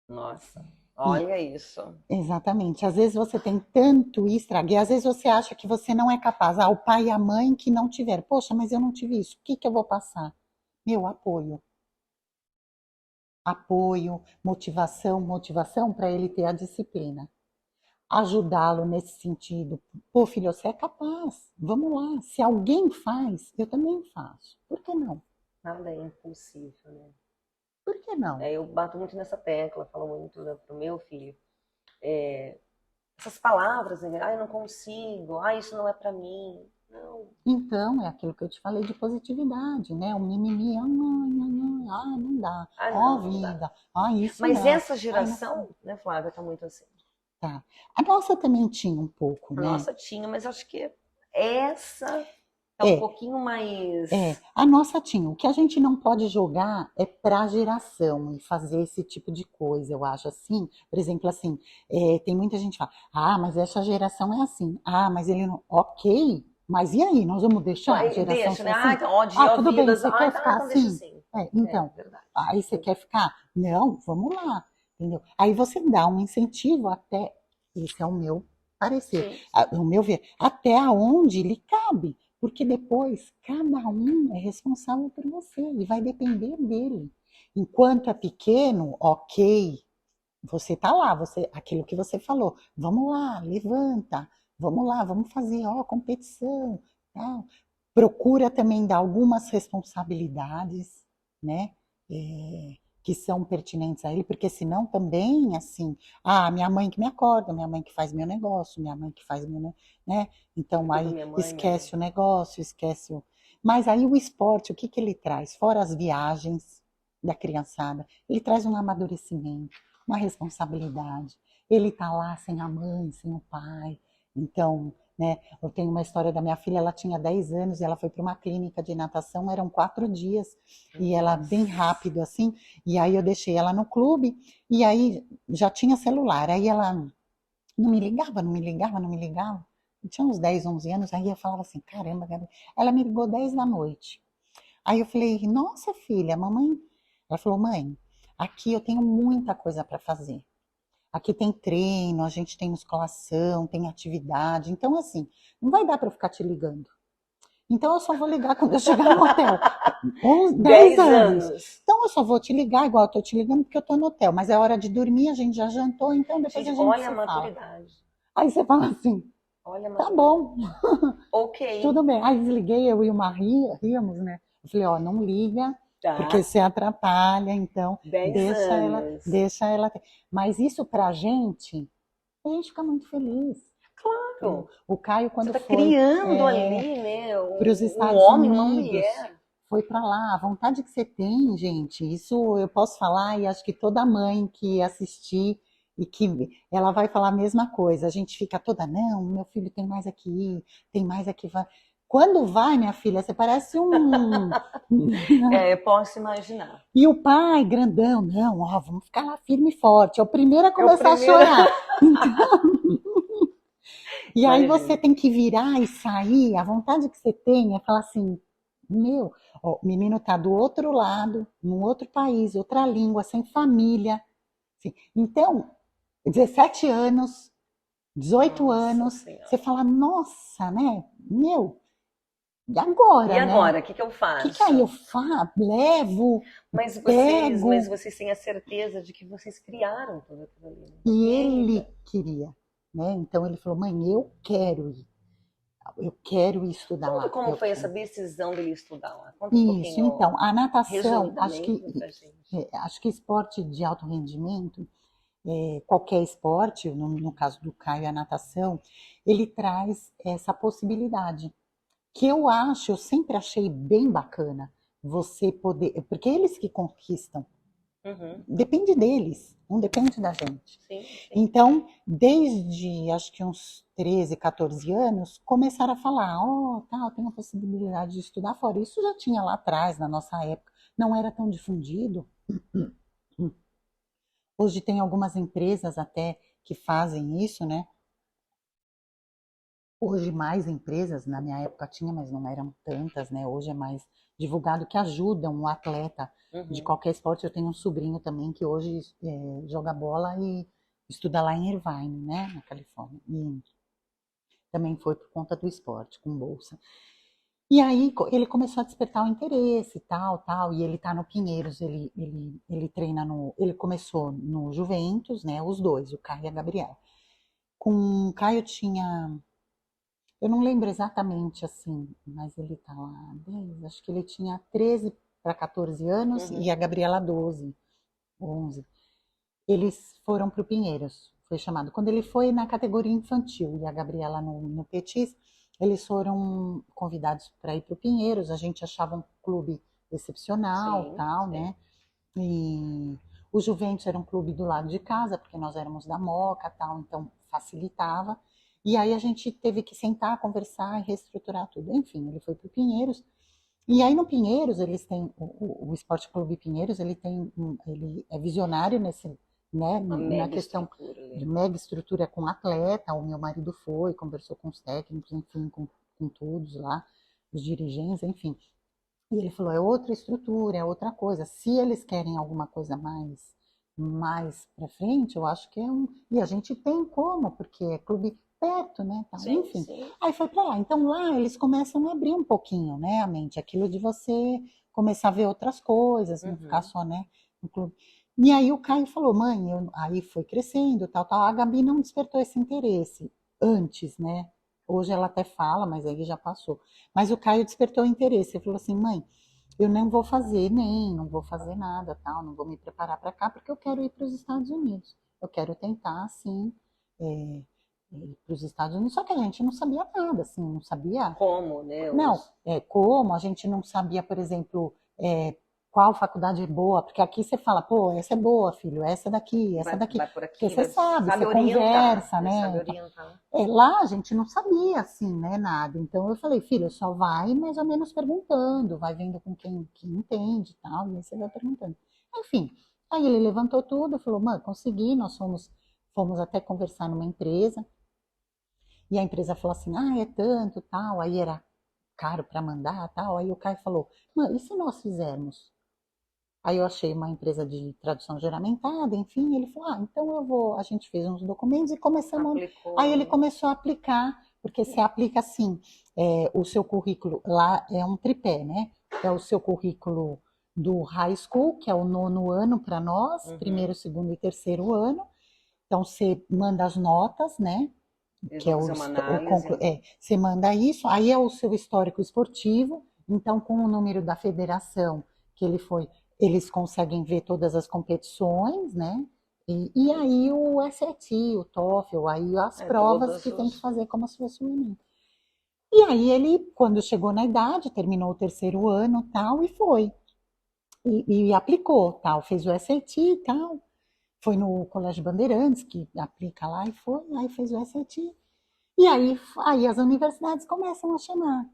Nossa, olha isso. Exatamente. Às vezes você tem tanto e estraga. E às vezes você acha que você não é capaz. O pai e a mãe que não tiveram. Poxa, mas eu não tive isso. O que eu vou passar? Meu apoio. Apoio, motivação para ele ter a disciplina. Ajudá-lo nesse sentido. Pô, filho, você é capaz. Vamos lá. Se alguém faz, eu também faço. Por que não? Nada é impossível, né? Por que não? Eu bato muito nessa tecla, falo muito pro meu filho. Essas palavras, né? Eu não consigo, isso não é para mim. Não. Então, é aquilo que eu te falei de positividade, né? O mimimi, não dá. Vida, isso Mas não. essa geração, né, Flávia, tá muito assim. Tá. A nossa também tinha um pouco, né? A nossa tinha, mas acho que essa é um pouquinho mais... a nossa tinha. O que a gente não pode jogar é pra geração e fazer esse tipo de coisa, eu acho assim. Por exemplo, assim, tem muita gente que fala, mas essa geração é assim. Mas ele não... Ok, mas e aí? Nós vamos deixar a geração ser assim? Então, tudo bem, você quer ficar assim? Então, verdade. Aí você quer ficar? Não, vamos lá, entendeu? Aí você dá um incentivo até, esse é o meu parecer, o meu ver, até aonde lhe cabe, porque depois cada um é responsável por você e vai depender dele. Enquanto é pequeno, ok, você tá lá, aquilo que você falou, vamos lá, levanta, vamos lá, vamos fazer, competição, tal. Procura também dar algumas responsabilidades, né, que são pertinentes a ele, porque senão também, assim, minha mãe que me acorda, minha mãe que faz meu negócio, minha mãe que faz meu, né, então aí esquece o negócio, esquece o... Mas aí o esporte, o que ele traz? Fora as viagens da criançada, ele traz um amadurecimento, uma responsabilidade. Ele tá lá sem a mãe, sem o pai. Então, né, eu tenho uma história da minha filha, ela tinha 10 anos e ela foi para uma clínica de natação, eram 4 dias, e ela bem rápido assim, e aí eu deixei ela no clube, e aí já tinha celular, aí ela não me ligava, eu tinha uns 10, 11 anos, aí eu falava assim, caramba, Gabi. Ela me ligou 10 da noite, aí eu falei, nossa filha, mamãe, ela falou, mãe, aqui eu tenho muita coisa para fazer. Aqui tem treino, a gente tem musculação, tem atividade. Então, assim, não vai dar para eu ficar te ligando. Então, eu só vou ligar quando eu chegar no hotel. 10 anos. Então, eu só vou te ligar, igual eu tô te ligando, porque eu tô no hotel. Mas é hora de dormir, a gente já jantou, então depois a gente olha se a maturidade. fala. Aí você fala assim, tá bom. Ok. Tudo bem. Aí desliguei, eu e uma ríamos, né? Eu falei, não liga, porque você atrapalha, então deixa ela ter. Mas isso pra gente, a gente fica muito feliz. Claro. Exato. O Caio, quando Você está foi criando ali, né? para os Um Estados homem, uma Unidos, mulher. foi para lá. A vontade que você tem, gente, isso eu posso falar e acho que toda mãe que assistir e que ela vai falar a mesma coisa. A gente fica toda, não, meu filho tem mais aqui, tem mais aqui. Quando vai, minha filha, você parece um. É, eu posso imaginar. E o pai, grandão, não, ó, vamos ficar lá firme e forte. É o primeiro a É o começar a primeiro. chorar. E aí você Imagina. tem que virar e sair. A vontade que você tem é falar assim, meu, ó, o menino tá do outro lado, num outro país, outra língua, sem família. Assim. Então, 17 anos, 18 Nossa anos, você Senhora. fala, nossa, né? Meu, e E agora, né? agora, o que que eu Que aí eu faço? faço? Levo, Mas pego. vocês têm a certeza de que vocês criaram tudo aquilo ali, né? E ele Eita. queria, né? Então ele falou, mãe, eu quero ir estudar Conta lá. como Eu foi essa quero. decisão dele estudar lá. Conta um Isso, pouquinho, então, a natação, resumidamente pra gente. acho que esporte de alto rendimento, qualquer esporte, no caso do Caio, a natação, ele traz essa possibilidade, que eu sempre achei bem bacana, você poder, porque eles que conquistam, Uhum. depende deles, não depende da gente. Sim, sim. Então, desde acho que uns 13, 14 anos, começaram a falar: ó, tal, tem a possibilidade de estudar fora. Isso já tinha lá atrás, na nossa época, não era tão difundido. Hoje tem algumas empresas até que fazem isso, né? Hoje mais empresas, na minha época tinha, mas não eram tantas, né? Hoje é mais divulgado que ajudam o atleta de Uhum. qualquer esporte. Eu tenho um sobrinho também que hoje joga bola e estuda lá em Irvine, né? Na Califórnia. E também foi por conta do esporte, com bolsa. E aí ele começou a despertar o interesse, tal, tal, e ele tá no Pinheiros, ele treina no, ele começou no Juventus, né, os dois, o Caio e a Gabriela. Com o Caio tinha, eu não lembro exatamente assim, mas ele tá lá, 10, acho que ele tinha 13 para 14 anos e Uhum. a Gabriela 12, 11. Eles foram para o Pinheiros, foi chamado. Quando ele foi na categoria infantil e a Gabriela no Petis, eles foram convidados para ir para o Pinheiros. A gente achava um clube excepcional, Sim, tal, sim. né? E o Juventus era um clube do lado de casa, porque nós éramos da Moca, tal, então facilitava. E aí a gente teve que sentar, conversar e reestruturar tudo. Enfim, ele foi para o Pinheiros. E aí no Pinheiros, eles têm, o Esporte Clube Pinheiros, ele é visionário nesse, né, Uma na mega questão estrutura de ali. mega estrutura com atleta, o meu marido foi, conversou com os técnicos, enfim, com todos lá, os dirigentes, enfim. E ele falou, é outra estrutura, é outra coisa. Se eles querem alguma coisa mais para frente, eu acho que é um. E a gente tem como, porque é clube perto, né? Tal. Sim, Enfim. sim. Aí foi para lá. Então lá eles começam a abrir um pouquinho, né, a mente, aquilo de você começar a ver outras coisas, não ficar Uhum. só, né, no clube. E aí o Caio falou, mãe, aí foi crescendo, tal, tal. A Gabi não despertou esse interesse antes, né? Hoje ela até fala, mas aí já passou. Mas o Caio despertou o interesse. Ele falou assim, mãe, eu não vou fazer nem, não vou fazer nada, tal, não vou me preparar para cá, porque eu quero ir para os Estados Unidos. Eu quero tentar, assim, ir para os Estados Unidos. Só que a gente não sabia nada, assim, não sabia. Como, né? Não, como, a gente não sabia, por exemplo, qual faculdade é boa, porque aqui você fala, pô, essa é boa, filho, essa daqui, essa daqui. Vai por Porque aqui, você vai, sabe, sabe você orientar, conversa, né? Sabe né? orientar. Lá a gente não sabia, assim, né, nada. Então eu falei, filho, só vai mais ou menos perguntando, vai vendo com quem que entende e tal, e aí você vai perguntando. Enfim, aí ele levantou tudo, falou, mãe, consegui, fomos até conversar numa empresa, e a empresa falou assim, ah, é tanto, tal, aí era caro para mandar, tal. Aí o Caio falou, mãe, e se nós fizermos? Aí eu achei uma empresa de tradução juramentada, enfim, ele falou, ah, então a gente fez uns documentos e começamos, Aplicou aí ele ali. começou a aplicar, porque você aplica assim, o seu currículo, lá é um tripé, né? É o seu currículo do high school, que é o nono ano para nós, Uhum. primeiro, segundo e terceiro ano, então você manda as notas, né? Eles Que vão é fazer uma análise. você manda isso, aí é o seu histórico esportivo, então com o número da federação que ele foi, eles conseguem ver todas as competições, né? E aí o SAT, o TOEFL, aí as provas Todos que tem que os... fazer como se fosse o Enem. E aí ele, quando chegou na idade, terminou o terceiro ano tal, e foi. E aplicou, tal, fez o SAT e tal. Foi no Colégio Bandeirantes, que aplica lá, e foi, aí fez o SAT. E aí as universidades começam a chamar.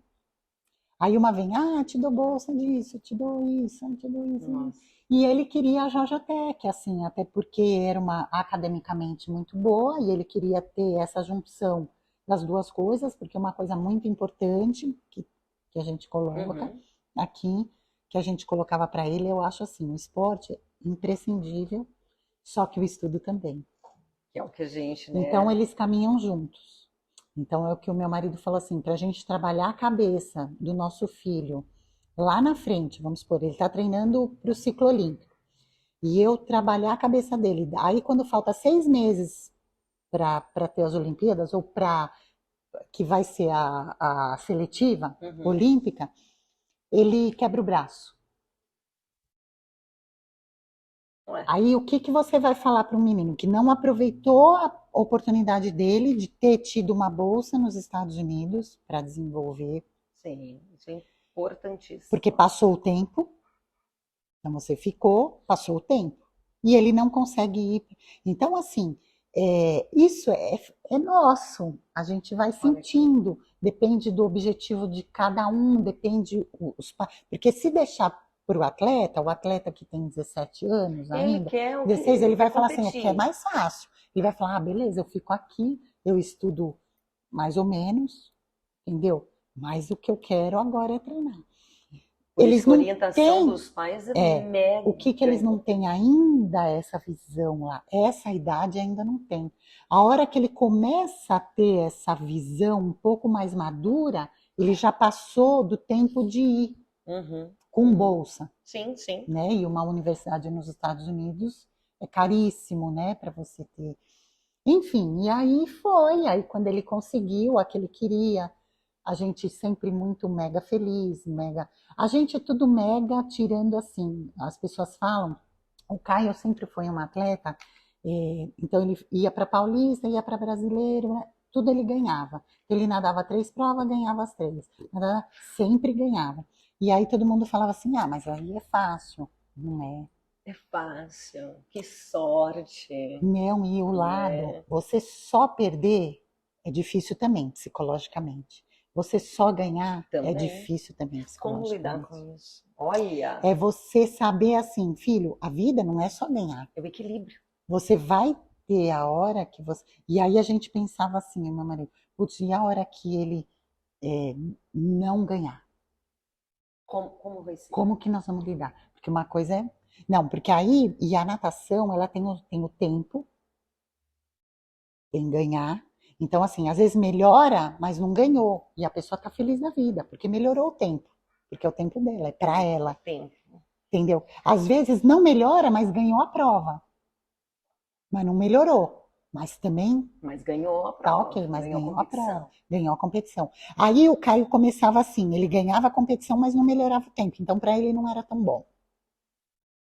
Aí uma vem, te dou bolsa disso, te dou isso, te dou isso. Nossa. E ele queria a JJTEC, assim, até porque era uma academicamente muito boa, e ele queria ter essa junção das duas coisas, porque é uma coisa muito importante que a gente coloca Uhum. aqui, que a gente colocava para ele, eu acho assim, o esporte é imprescindível, só que o estudo também. Que é o que a gente, Então né? eles caminham juntos. Então é o que o meu marido falou assim, para a gente trabalhar a cabeça do nosso filho lá na frente, vamos supor, ele está treinando para o ciclo olímpico, e eu trabalhar a cabeça dele. Aí quando falta 6 meses para ter as Olimpíadas, ou para que vai ser a seletiva Uhum. olímpica, ele quebra o braço. Ué, Aí o que, que você vai falar para um menino que não aproveitou a oportunidade dele de ter tido uma bolsa nos Estados Unidos para desenvolver, sim, isso é importantíssimo. porque passou o tempo, então você ficou, passou o tempo, e ele não consegue ir. Então, assim, isso é nosso, a gente vai Olha que legal. sentindo, depende do objetivo de cada um, depende porque se deixar para o atleta que tem 17 anos Ele ainda, quer o que 16, ele ele quer vai falar assim, o que é competir. mais fácil. Ele vai falar, beleza, eu fico aqui, eu estudo mais ou menos, entendeu? Mas o que eu quero agora é treinar. Por isso Eles que a não orientação têm, dos pais é o que que mega eles não têm importante. ainda essa visão lá, essa idade ainda não tem. A hora que ele começa a ter essa visão um pouco mais madura, ele já passou do tempo de ir Uhum, com uhum. bolsa, Sim, sim. né? E uma universidade nos Estados Unidos é caríssimo, né, para você ter. Enfim, e aí foi, aí quando ele conseguiu a que ele queria, a gente sempre muito mega feliz, mega. A gente é tudo mega tirando assim. As pessoas falam, o Caio sempre foi um atleta, então ele ia para Paulista, ia para Brasileiro, né? Tudo ele ganhava. Ele nadava 3 provas, ganhava as 3. Sempre ganhava. E aí todo mundo falava assim: mas aí é fácil. Não é. É fácil. Que sorte, Não, e o lado, né? você só perder é difícil também, psicologicamente. Você só ganhar é Também. difícil também, Como lidar psicologicamente. com isso? Olha, É você saber assim, filho, a vida não é só ganhar. é o equilíbrio. Você vai ter a hora que você. E aí a gente pensava assim, meu marido, putz, e a hora que ele é, não ganhar? Como vai ser? Como que nós vamos lidar? Porque uma coisa é. Não, porque aí, e a natação, ela tem o tempo, em ganhar. Então, assim, às vezes melhora, mas não ganhou. E a pessoa tá feliz da vida, porque melhorou o tempo. Porque é o tempo dela, é para É ela, tempo. entendeu? Às vezes não melhora, mas ganhou a prova. Mas não melhorou. Mas também Mas ganhou a tá prova, ok, mas ganhou a ganhou a prova, competição. ganhou a competição. Aí o Caio começava assim, ele ganhava a competição, mas não melhorava o tempo. Então, para ele não era tão bom.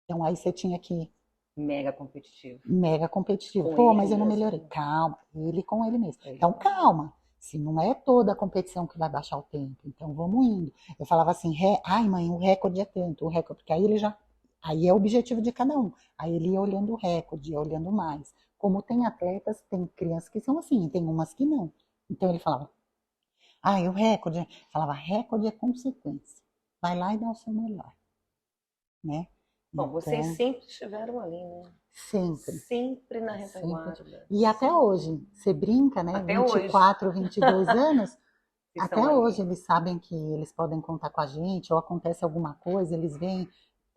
Então, aí você tinha que ir Mega competitivo. mega competitivo. Com Pô, ele mas eu não melhorei. mesmo. Calma, ele com ele mesmo. Ele Então, com ele. calma. Se não é toda a competição que vai baixar o tempo, então vamos indo. Eu falava assim, ai mãe, o recorde é tanto, o recorde, porque aí ele já, aí é o objetivo de cada um. Aí ele ia olhando o recorde, ia olhando mais. Como tem atletas, tem crianças que são assim, tem umas que não. Então ele falava, o recorde, falava, recorde é consequência. Vai lá e dá o seu melhor, né? Bom, vocês Então, sempre estiveram ali, né? sempre. Sempre na Sempre. retaguarda. E até Sempre. hoje, você brinca, né? Até hoje. 24, 22 anos, Vocês até estão hoje ali. eles sabem que eles podem contar com a gente, ou acontece alguma coisa, eles vêm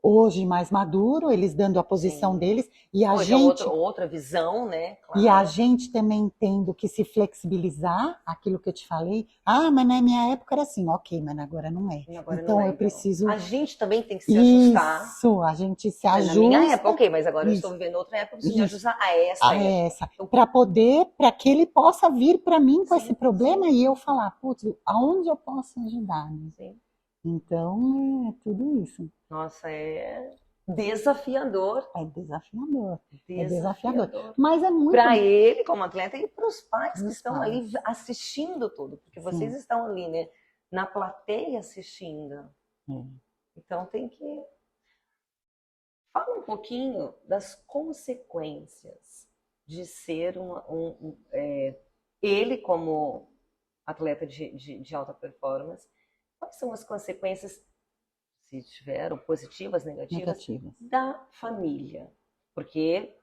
hoje mais maduro, eles dando a posição Sim. deles, e a Hoje é gente outra visão, né? e a Claro. gente também tendo que se flexibilizar, aquilo que eu te falei. Mas na minha época era assim, ok, mas agora não é. E agora não Então é eu igual. preciso. A gente também tem que se ajustar. Isso, a gente se Né? Na minha época, ajusta. ok, mas agora eu estou Isso, vivendo outra época, eu preciso me isso. ajustar a essa A época. essa, Então, para que ele possa vir para mim com esse sim, problema sim, e eu falar, putz, aonde eu posso ajudar, né? sim. Então, é tudo isso. Nossa, é. desafiador. É desafiador. É desafiador. Mas é muito... Para ele, como atleta, e para os pais que estão ali assistindo tudo. Porque vocês estão ali, né? Na plateia assistindo. Então tem que... Fala um pouquinho das consequências de ser ele como atleta de alta performance. Quais são as consequências, se tiveram, positivas, negativas, da família? Porque,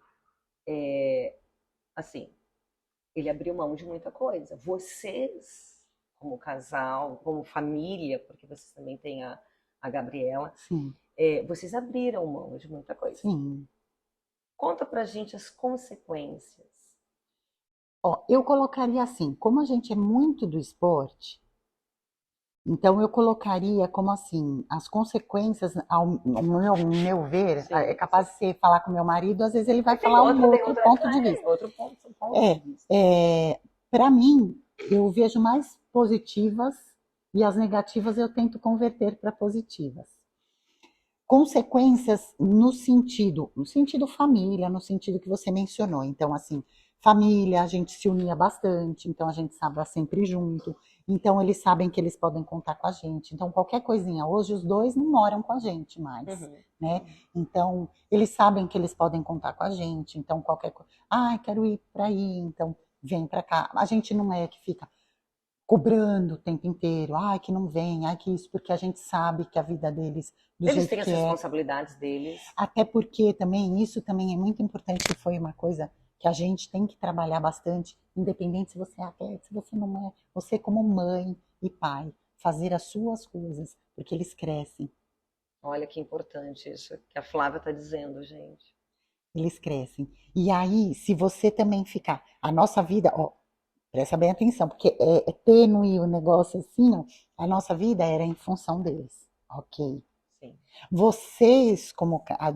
assim, ele abriu mão de muita coisa. Vocês, como casal, como família, porque vocês também têm a Gabriela, vocês abriram mão de muita coisa. Sim. Conta pra gente as consequências. Ó, eu colocaria assim, como a gente é muito do esporte, então eu colocaria como assim, as consequências, ao meu ver, é capaz de você falar com meu marido, às vezes ele vai falar um outro ponto de vista. Outro ponto de vista. Para mim, eu vejo mais positivas e as negativas eu tento converter para positivas. Consequências no sentido família, no sentido que você mencionou. Então, assim, família, a gente se unia bastante, então a gente estava sempre junto. Então, eles sabem que eles podem contar com a gente. Então, qualquer coisinha, hoje os dois não moram com a gente mais, né? Então, eles sabem que eles podem contar com a gente. Então, qualquer coisa, quero ir para aí, então vem para cá. A gente não é que fica cobrando o tempo inteiro, que não vem, que isso, porque a gente sabe que a vida deles, eles têm as responsabilidades deles. Até porque também, isso também é muito importante, que foi uma coisa que a gente tem que trabalhar bastante, independente se você é atleta, se você não é, você como mãe e pai, fazer as suas coisas, porque eles crescem. Olha que importante isso que a Flávia está dizendo, gente. Eles crescem. E aí, se você também ficar, a nossa vida, presta bem atenção, porque é tênue o negócio assim, a nossa vida era em função deles, ok? Sim.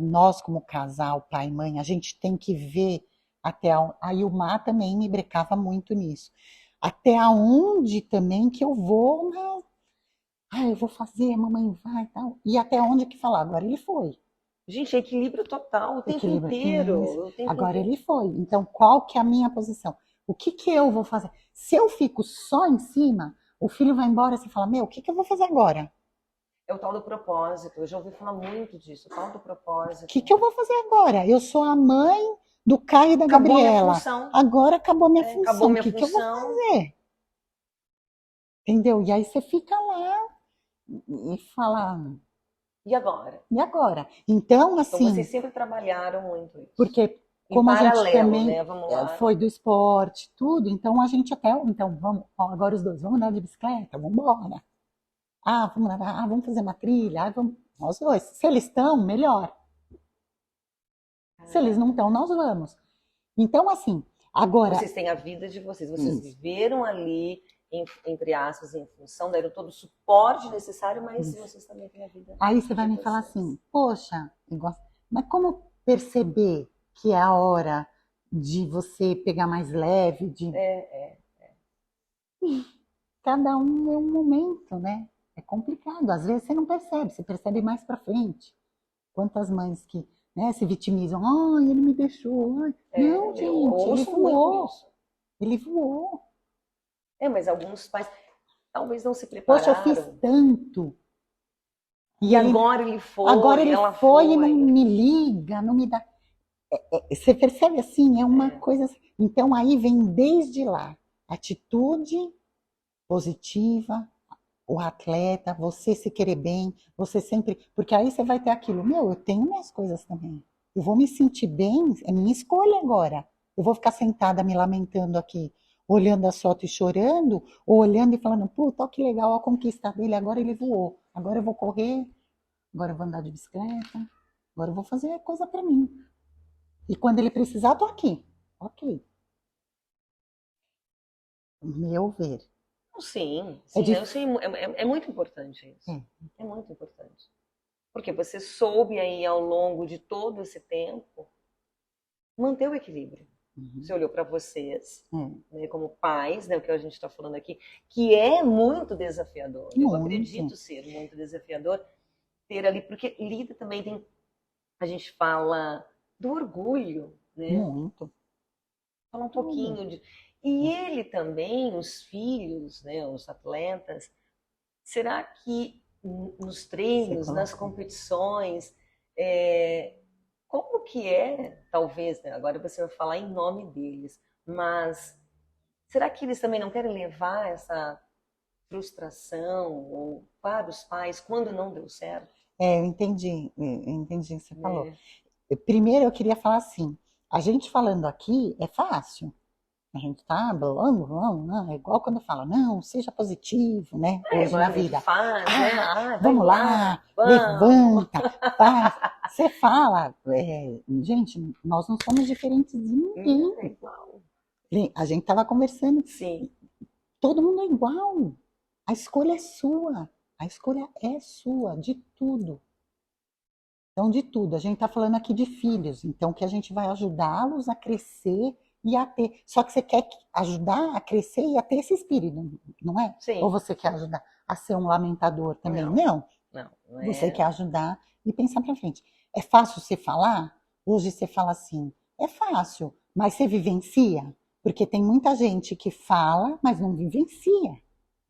Nós como casal, pai e mãe, a gente tem que ver até a Ilmar também me brecava muito nisso. Até aonde também que eu vou, eu vou fazer, a mamãe vai e tal. E até onde que falar, agora ele foi. Gente, equilíbrio total, o tempo inteiro. Agora ele foi. Então, qual que é a minha posição? O que eu vou fazer? Se eu fico só em cima, o filho vai embora e você fala, o que eu vou fazer agora? É o tal do propósito. Eu já ouvi falar muito disso, o tal do propósito. O que eu vou fazer agora? Eu sou a mãe do Caio e da Gabriela. Agora acabou minha função. O que eu vou fazer? Entendeu? E aí você fica lá e fala... E agora? E agora? Então, assim... Então, vocês sempre trabalharam muito isso. Porque... Como a gente também foi do esporte, tudo, então a gente vamos, agora os dois, vamos andar de bicicleta, vamos embora. Vamos fazer uma trilha, nós dois. Se eles estão, melhor. Se eles não estão, nós vamos. Então, assim, agora... Vocês têm a vida de vocês viveram ali, entre aspas, em função, deram todo o suporte necessário, mas vocês também têm a vida. Aí você vai me falar assim, poxa, mas como perceber que é a hora de você pegar mais leve, Cada um é um momento, né? É complicado. Às vezes você não percebe, você percebe mais pra frente. Quantas mães que se vitimizam, ele me deixou. Não, gente, ele voou. Ele voou. Mas alguns pais talvez não se prepararam. Poxa, eu fiz tanto. E agora ele foi. Agora ele foi e não me liga, não me dá. Você percebe assim? É uma coisa. Então aí vem desde lá atitude positiva, o atleta, você se querer bem, você sempre. Porque aí você vai ter aquilo, eu tenho minhas coisas também. Eu vou me sentir bem, é minha escolha agora. Eu vou ficar sentada me lamentando aqui, olhando as fotos e chorando, ou olhando e falando, puta, que legal a conquista dele, agora ele voou. Agora eu vou correr, agora eu vou andar de bicicleta, agora eu vou fazer coisa pra mim. E quando ele precisar, tô aqui. Ok. Meu ver. Sim, é muito importante isso. É muito importante. Porque você soube aí ao longo de todo esse tempo manter o equilíbrio. Você olhou para vocês, né, como pais, né, o que a gente está falando aqui, que é muito desafiador. Eu acredito ser muito desafiador ter ali, porque lida também tem a gente fala do orgulho, né? Muito. Fala um Tudo. pouquinho de. E ele também, os filhos, né, os atletas, será que nos Você treinos, nas colocou. competições, é, como que é, talvez, né, agora você vai falar em nome deles, mas será que eles também não querem levar essa frustração ou para os pais quando não deu certo, Eu entendi o que você falou. né? Primeiro eu queria falar assim, a gente falando aqui é fácil. A gente tá blando, não, é igual quando fala, não, seja positivo, né? É, Hoje na agora vida. faz, né? Ah, Ah, vai vamos lá, lá, vamos. levanta, faz. Você fala, gente, nós não somos diferentes de Não é ninguém. igual. A gente tava conversando, Sim, todo mundo é igual. A escolha é sua. A escolha é sua, de tudo. Então, de tudo. A gente está falando aqui de filhos, então que a gente vai ajudá-los a crescer e a ter. Só que você quer ajudar a crescer e a ter esse espírito, não é? Ou sim. você quer ajudar a ser um lamentador também? Não, Não. não Você é. quer ajudar e pensar para frente. É fácil você falar? Hoje você fala assim, é fácil, mas você vivencia? Porque tem muita gente que fala, mas não vivencia,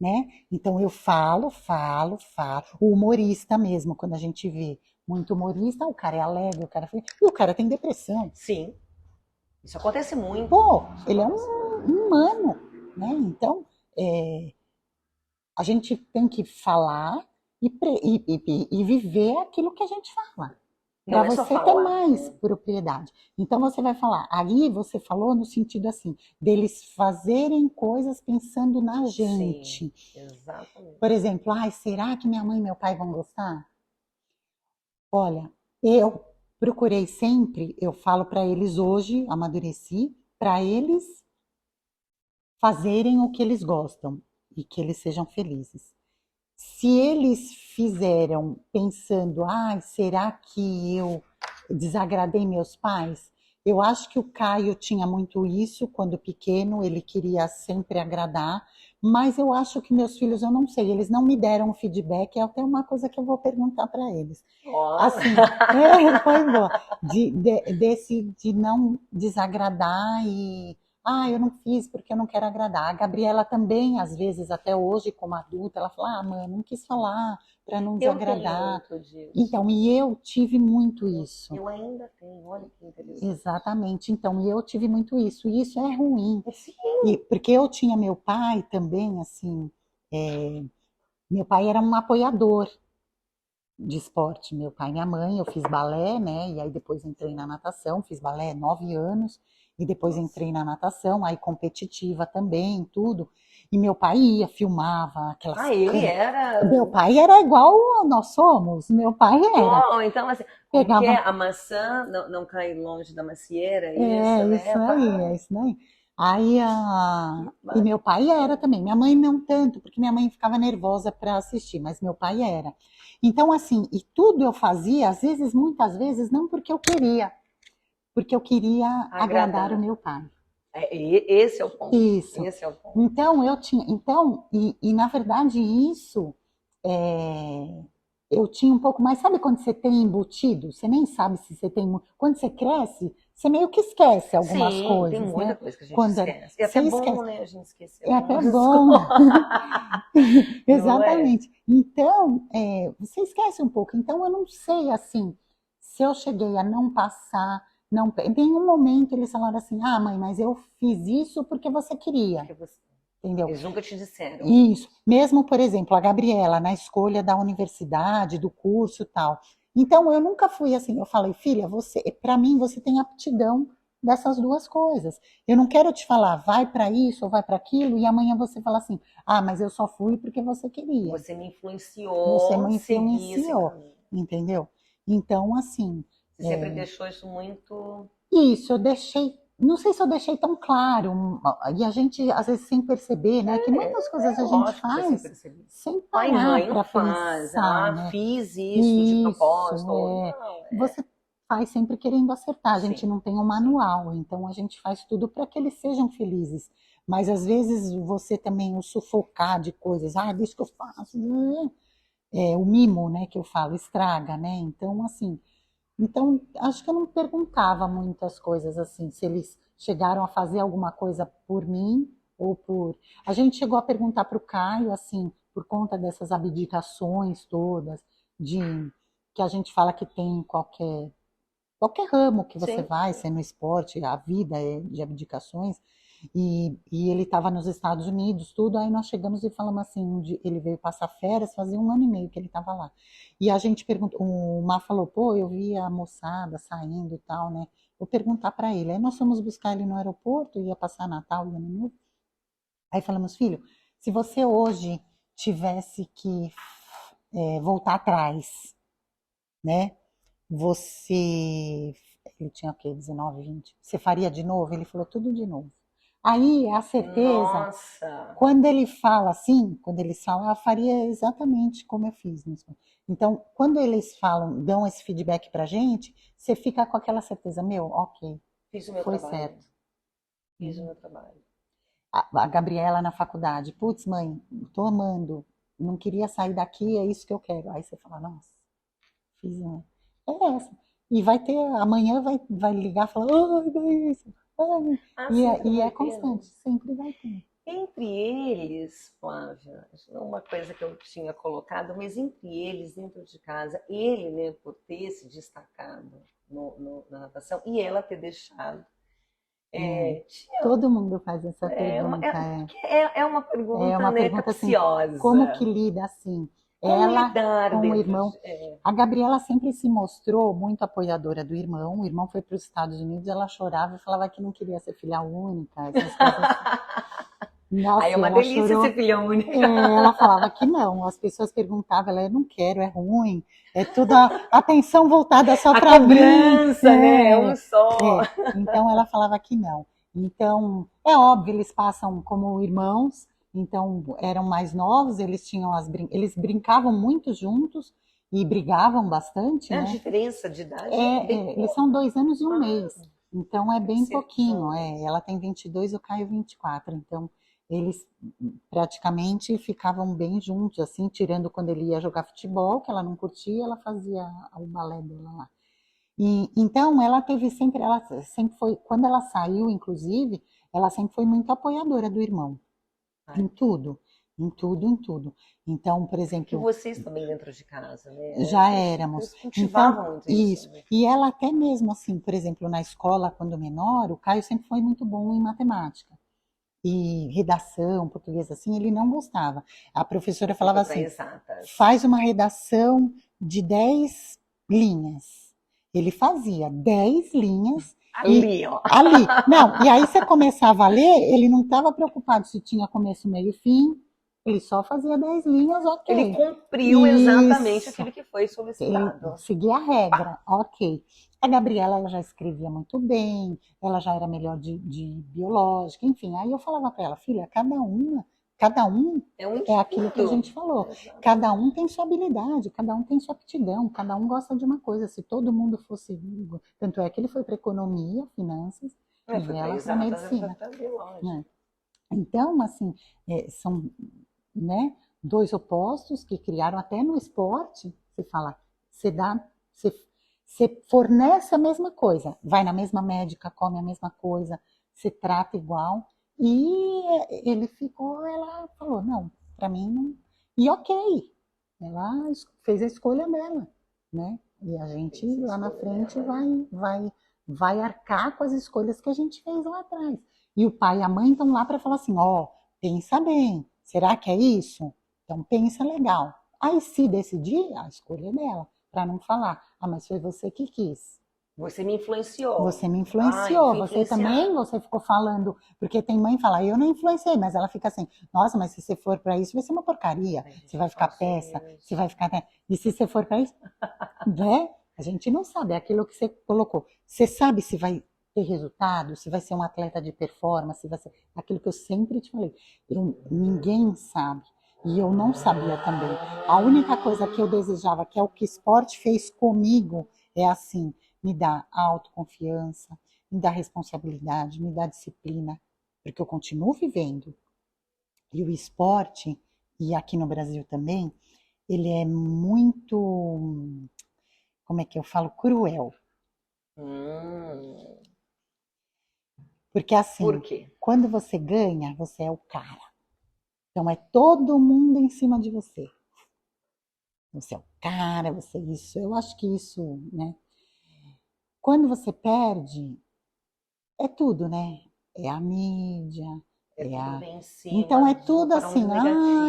né? Então eu falo, falo, falo. O humorista mesmo, quando a gente vê muito humorista, o cara é alegre, o cara e o cara tem depressão. Sim, isso acontece muito. Pô, Isso ele é acontece um muito. humano, né? Então, a gente tem que falar e viver aquilo que a gente fala, para Não é só você ter falar, mais né? propriedade. Então você vai falar, aí você falou no sentido assim, deles fazerem coisas pensando na Sim, gente. exatamente. Por exemplo, ai, será que minha mãe e meu pai vão gostar? Olha, eu procurei sempre, eu falo para eles hoje, amadureci, para eles fazerem o que eles gostam e que eles sejam felizes. Se eles fizeram pensando, ah, será que eu desagradei meus pais? Eu acho que o Caio tinha muito isso quando pequeno, ele queria sempre agradar, mas eu acho que meus filhos, eu não sei, eles não me deram feedback, é até uma coisa que eu vou perguntar para eles. Ó, Assim, foi boa, de não desagradar e eu não fiz porque eu não quero agradar. A Gabriela também, às vezes, até hoje, como adulta, ela fala: mãe, não quis falar para não eu tenho desagradar. muito disso. Então, e eu tive muito isso. Eu ainda tenho, olha que interessante. Exatamente. Então, e eu tive muito isso. E isso é ruim. Sim, E porque eu tinha meu pai também, assim, meu pai era um apoiador de esporte, meu pai e minha mãe, eu fiz balé, né? E aí depois entrei na natação, fiz balé 9 anos, e depois nossa. entrei na natação, aí competitiva também, tudo. E meu pai ia, filmava aquelas Ah, ele câmeras. era. Meu pai era igual a nós somos, meu pai era. Oh, então, assim, como que é? Pegava, A maçã não cai longe da macieira, isso, né? isso aí, Pá, é isso aí. Aí, que e meu pai era bacana. também. Minha mãe não tanto, porque minha mãe ficava nervosa para assistir, mas meu pai era. Então, assim, e tudo eu fazia, às vezes, muitas vezes, não porque eu queria agradar o Agradar. meu pai. Esse é o ponto. Isso. Esse é o ponto. Então, eu tinha. Então, e na verdade, isso é, eu tinha um pouco mais. Sabe quando você tem embutido? Você nem sabe se você tem. Quando você cresce, você meio que esquece algumas Sim, tem coisas, muita né? coisa que a gente Quando esquece. E você até bom, esquece. né? A gente esquecer É até algumas bom. coisas. Não é? Exatamente. Então, você esquece um pouco. Então, eu não sei, assim, se eu cheguei a não passar, não, em nenhum momento eles falaram assim, mãe, mas eu fiz isso porque você queria, Porque você... entendeu? Eles nunca te disseram Isso. isso. Mesmo, por exemplo, a Gabriela, na escolha da universidade, do curso e tal. Então, eu nunca fui assim, eu falei, filha, para mim, você tem aptidão dessas duas coisas. Eu não quero te falar, vai para isso ou vai para aquilo, e amanhã você fala assim, mas eu só fui porque você queria. Você me Você influenciou a me seguir esse influenciou, caminho. entendeu? Então, assim, Você sempre deixou isso muito. isso eu deixei, não sei se eu deixei tão claro, e a gente, às vezes, sem perceber, né, que muitas coisas a gente Lógico que você faz percebeu. sem Pai e parar mãe não para faz. pensar, Ah, né? fiz isso de Isso, propósito. Ou não, é. você faz sempre querendo acertar, a gente Sim, não tem um sim. manual, então a gente faz tudo para que eles sejam felizes. Mas às vezes você também o sufocar de coisas, deixa que eu faço, o mimo, né, que eu falo, estraga, né? Então, assim, Então, acho que eu não perguntava muitas coisas assim, se eles chegaram a fazer alguma coisa por mim ou por. A gente chegou a perguntar para o Caio, assim, por conta dessas abdicações todas, de que a gente fala que tem em qualquer ramo que você Sim, vai, se é no esporte, a vida é de abdicações. E ele estava nos Estados Unidos, tudo. Aí nós chegamos e falamos assim: ele veio passar férias, fazia 1 ano e meio que ele estava lá. E a gente perguntou, o Mar falou: pô, eu vi a moçada saindo e tal, né? Vou perguntar para ele. Aí nós fomos buscar ele no aeroporto, ia passar Natal e Ano Novo. Aí falamos: filho, se você hoje tivesse que voltar atrás, né? Você. Ele tinha o quê? 19, 20. Você faria de novo? Ele falou tudo de novo. Aí a certeza, nossa, quando ele fala assim, quando eles falam, eu faria exatamente como eu fiz. Então, quando eles falam, dão esse feedback pra gente, você fica com aquela certeza, meu, ok, fiz o meu foi trabalho, certo. fiz o meu trabalho. A Gabriela na faculdade, putz, mãe, tô amando, não queria sair daqui, é isso que eu quero. Aí você fala, nossa, fiz uma. É essa. E vai ter, amanhã vai ligar e falar, ai, não é isso. Ai. Ah, E, sempre e vai é ter, né? constante, sempre vai ter. Entre eles, Flávia, isso não é uma coisa que eu tinha colocado, mas entre eles, dentro de casa, ele, né, por ter se destacado na natação e ela ter deixado, É. tinha, Todo mundo faz essa pergunta. porque é uma É pergunta, uma né, pergunta assim, como que capciosa. lida assim? Como Ela lidar com o dentro irmão. de... A Gabriela sempre se mostrou muito apoiadora do irmão. O irmão foi para os Estados Unidos, ela chorava e falava que não queria ser filha única, essas coisas assim. Aí é Nossa, uma ela delícia ser chorou. filha É, única. ela falava que não. As pessoas perguntavam, ela, eu não quero, é ruim. É tudo a atenção voltada só A para mim. cobrança, né, é um só. É. Então ela falava que não. Então, é óbvio, eles passam como irmãos, então eram mais novos, eles tinham eles brincavam muito juntos e brigavam bastante, A né? diferença de idade é bem Eles pouco. são 2 anos e um Ah, mês, então é bem cresceram pouquinho. juntos. Ela tem 22, o Caio 24, então eles praticamente ficavam bem juntos, assim, tirando quando ele ia jogar futebol, que ela não curtia, ela fazia o balé dela lá. E, então, ela sempre foi, quando ela saiu, inclusive, ela sempre foi muito apoiadora do irmão, Ai, em tudo, em tudo, em tudo. Então, por que exemplo, vocês também dentro de casa, né? já éramos. Vocês Então, cultivavam muito isso, isso. né? E ela até mesmo assim, por exemplo, na escola, quando menor, o Caio sempre foi muito bom em matemática. E redação, português assim, ele não gostava. A professora Ele falava foi para assim: exatas. faz uma redação de 10 linhas. Ele fazia 10 linhas e Ali, ó. ali. Não, e aí você começava a ler, ele não estava preocupado se tinha começo, meio e fim, ele só fazia 10 linhas, Ele ok. cumpriu exatamente Isso. aquilo que foi Ele solicitado. seguia a Pá. regra, ok. A Gabriela ela já escrevia muito bem, ela já era melhor de biológica, enfim. Aí eu falava para ela, filha, cada um É um é aquilo que a gente estudo. falou. Cada um Exatamente. tem sua habilidade, cada um tem sua aptidão, cada um gosta de uma coisa. Se todo mundo fosse, tanto é que ele foi para economia, finanças, e Foi para ela para exatas, ela foi medicina, para biológica. né? Então, assim, são, né, dois opostos que criaram até no esporte. Você fala, você dá, você fornece a mesma coisa, vai na mesma médica, come a mesma coisa, você trata igual. E ele ficou, ela falou, não, para mim não. E ok, ela fez a escolha dela, né? E a gente Fez a lá na escolha frente dela e vai arcar com as escolhas que a gente fez lá atrás. E o pai e a mãe estão lá para falar assim: ó, pensa bem, será que é isso? Então pensa legal. Aí se decidir, a escolha é dela, para não falar, ah, mas foi você que quis. você me influenciou. Você me Ah, eu influenciou, fui você também, influenciada. você ficou falando, porque tem mãe que fala, eu não influenciei, mas ela fica assim, nossa, mas se você for para isso, vai ser uma porcaria, Ai, você gente, vai não ficar faço peça, você vai isso. ficar, né? E se você for para isso, né? A gente não sabe, é aquilo que você colocou. Você sabe se vai ter resultado, se vai ser um atleta de performance, se vai ser aquilo que eu sempre te falei. Ninguém sabe. E eu não sabia também. A única coisa que eu desejava, que é o que o esporte fez comigo, é assim, me dá autoconfiança, me dá responsabilidade, me dá disciplina, porque eu continuo vivendo. E o esporte, e aqui no Brasil também, ele é muito como é que eu falo, cruel. Hum. Porque Por assim, quê? quando você ganha, você é o cara. Então é todo mundo em cima de você. Você é o cara, você é isso. Eu acho que isso, né? Quando você perde, é tudo, né? É a mídia, É é tudo a. lá em Então cima, é tudo tudo para um assim, ai,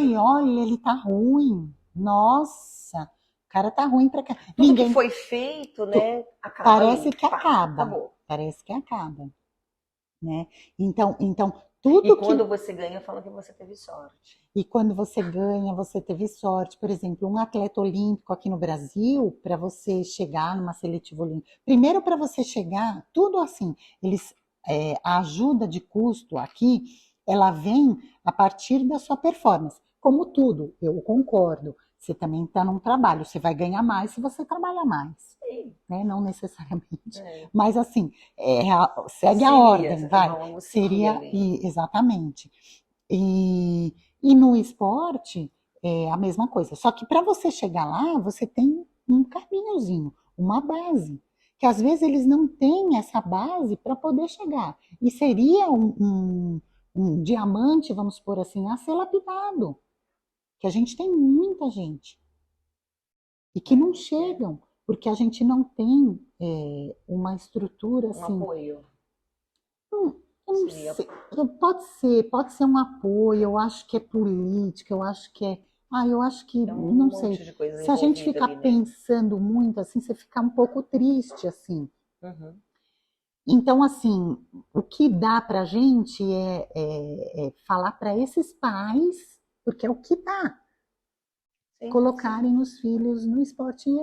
negativo. olha, ele tá ruim. Nossa, o cara tá ruim pra cá. Tudo que Ninguém. foi feito, né, acaba Parece ali. que Pá, acaba. acabou. Parece que acaba, né? Então E tudo que quando você ganha, fala que você teve sorte. E quando você ganha, você teve sorte. Por exemplo, um atleta olímpico aqui no Brasil, para você chegar numa seletiva olímpica, primeiro para você chegar, tudo assim, eles, a ajuda de custo aqui, ela vem a partir da sua performance. Como tudo, eu concordo. Você também está num trabalho, você vai ganhar mais se você trabalhar mais, Sim, né? Não necessariamente. é. Mas assim, segue a Seria, ordem, vai. vamos seguir Seria, ali. exatamente. E no esporte é a mesma coisa. Só que para você chegar lá, você tem um caminhozinho, uma base. Que às vezes eles não têm essa base para poder chegar. E seria um diamante, vamos por assim, a ser lapidado. Que a gente tem muita gente. E que não É, chegam, porque a gente não tem uma estrutura um assim. apoio. Eu não Seria sei. Pode ser um apoio, eu acho que é política, eu acho que é. Eu acho que, é não um sei. monte de coisa Se a gente envolvida ficar ali, né? pensando muito assim, você fica um pouco triste, assim. Uhum. Então, assim, o que dá pra gente é falar para esses pais, porque é o que dá, Sim, sim. colocarem os filhos no esporte e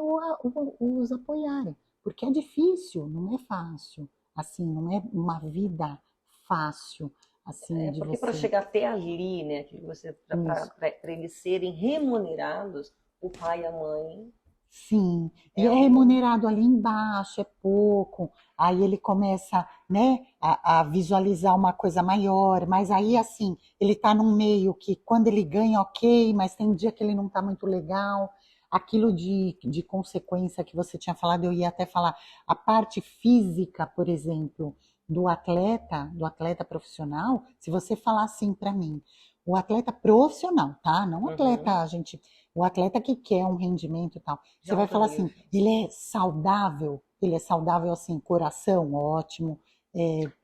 os apoiarem. Porque é difícil, não é fácil. Assim, não é uma vida fácil, assim, É de porque para você. chegar até ali, né, que você Isso. para eles serem remunerados, o pai e a mãe Sim, e é é um remunerado ali embaixo, é pouco. Aí ele começa, né, a visualizar uma coisa maior, mas aí assim, ele está num meio que quando ele ganha, ok, mas tem dia que ele não está muito legal. Aquilo de consequência que você tinha falado, eu ia até falar, a parte física, por exemplo, do atleta profissional, se você falar assim para mim, o atleta profissional, tá? Não o uhum, atleta, a gente, o atleta que quer um rendimento e tal. de Você vai alto falar nível. assim, ele é saudável assim, coração ótimo,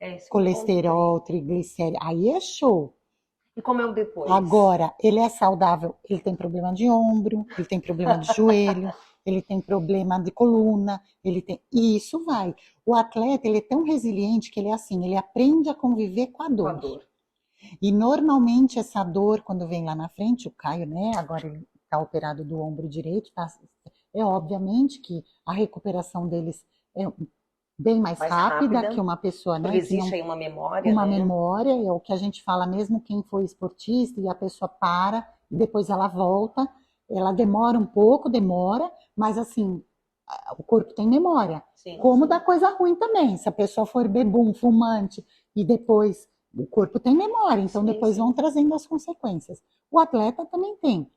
É esse o ponto aí. colesterol, triglicéridos, aí é show. E como é o depois? Agora, ele é saudável, ele tem problema de ombro, ele tem problema de joelho, ele tem problema de coluna, e isso vai. O atleta, ele é tão resiliente que ele é assim, ele aprende a conviver com a Com a dor. dor. E normalmente essa dor, quando vem lá na frente, o Caio, né, agora ele está operado do ombro direito, tá, é obviamente que a recuperação deles é bem mais Mais rápida que rápida, uma pessoa, porque né, que existe não, aí uma com memória, uma né? memória, é o que a gente fala mesmo quem foi esportista e a pessoa para e depois ela volta, ela demora um pouco, demora, mas assim, o corpo tem memória. Sim, Como da sim. coisa ruim também, se a pessoa for bebum, fumante e depois o corpo tem memória, então Sim, depois vão sim. trazendo as consequências. O atleta também tem,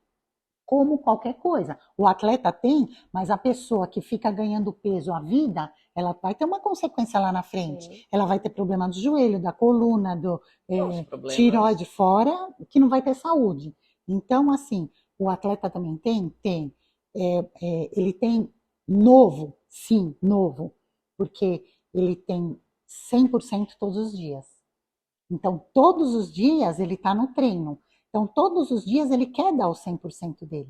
como qualquer coisa. O atleta tem, mas a pessoa que fica ganhando peso a vida, ela vai ter uma consequência lá na frente. Sim. Ela vai ter problema do joelho, da coluna, do Não, os problemas. tireoide fora, que não vai ter saúde. Então, assim, o atleta também tem? Tem. Ele tem novo, sim, novo, porque ele tem 100% todos os dias. Então, todos os dias ele está no treino. Então, todos os dias ele quer dar o 100% dele,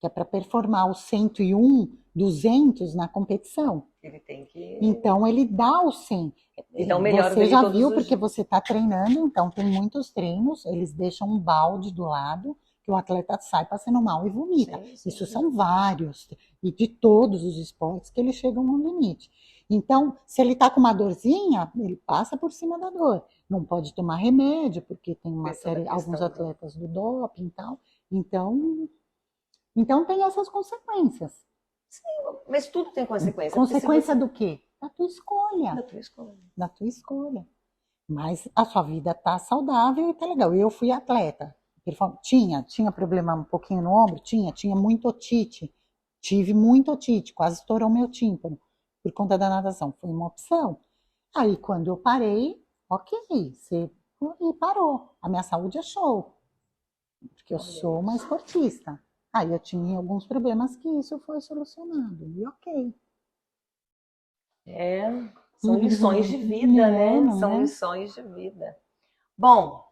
que é para performar o 101, 200 na competição. Ele tem que Então, ele dá o 100. ele dá o melhor Você dele já todos viu, os porque dias. você está treinando, então tem muitos treinos, eles deixam um balde do lado, que o atleta sai passando mal e vomita. Sim, Isso sim, são vários, e de todos os esportes que eles chegam no limite. Então, se ele está com uma dorzinha, ele passa por cima da dor. Não pode tomar remédio, porque tem uma ver toda a série, alguns questão do. atletas do doping e tal. Então, então tem essas consequências. Sim, mas tudo tem consequência, porque se Consequência você. do quê? Da tua escolha. Da tua escolha. Da tua escolha. Mas a sua vida tá saudável e tá legal. Eu fui atleta. Tinha problema um pouquinho no ombro? Tinha muito otite. Tive muito otite, quase estourou meu tímpano por conta da natação. Foi uma opção. Aí, quando eu parei, ok, você e parou. A minha saúde é show, porque eu sou uma esportista. Aí eu tinha alguns problemas que isso foi solucionado, e ok. É, são lições de vida, É, né? não São é? lições de vida. Bom,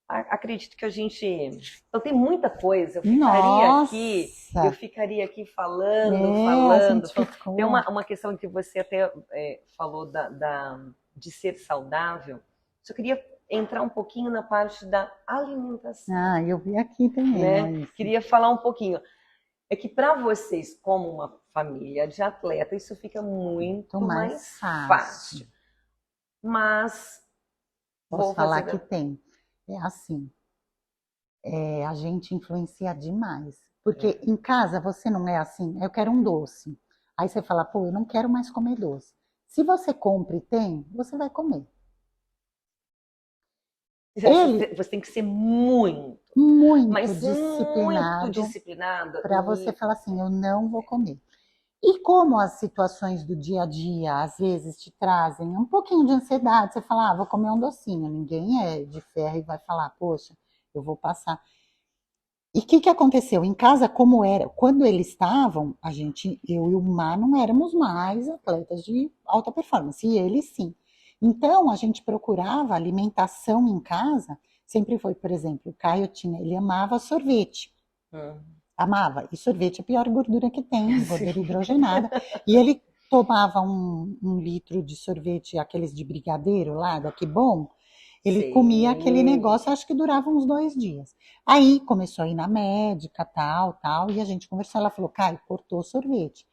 acredito que a gente. Eu tenho muita coisa, eu Nossa, ficaria aqui falando, é, a falando, gente falando. Tem ficou. uma questão que você até falou de ser saudável. Só queria entrar um pouquinho na parte da alimentação, Ah, eu vi aqui também, ó, né? isso. Queria falar um pouquinho. É que para vocês, como uma família de atleta, isso fica Muito muito mais mais fácil. fácil. Mas Posso vou falar fazer que tem. É assim, a gente influencia demais. Porque em casa você não é assim, eu quero um doce. Aí você fala, pô, eu não quero mais comer doce. Se você compra e tem, você vai comer. Ele, você tem que ser muito, muito mas muito disciplinado disciplinado para você e falar assim, eu não vou comer. E como as situações do dia a dia às vezes te trazem um pouquinho de ansiedade, você fala, vou comer um docinho, ninguém é de ferro e vai falar, poxa, eu vou passar. E o que aconteceu? Em casa, como era, quando eles estavam, eu e o Mar não éramos mais atletas de alta performance, e eles sim. Então, a gente procurava alimentação em casa, sempre foi, por exemplo, o Caio ele amava sorvete. hum, Amava. E sorvete é a pior gordura que tem, sim, gordura hidrogenada. E ele tomava um litro de sorvete, aqueles de brigadeiro lá, da Que Bom. Ele comia aquele sim, negócio, acho que durava uns 2 dias. Aí começou a ir na médica, tal, tal, e a gente conversou. Ela falou, Caio, cortou o sorvete.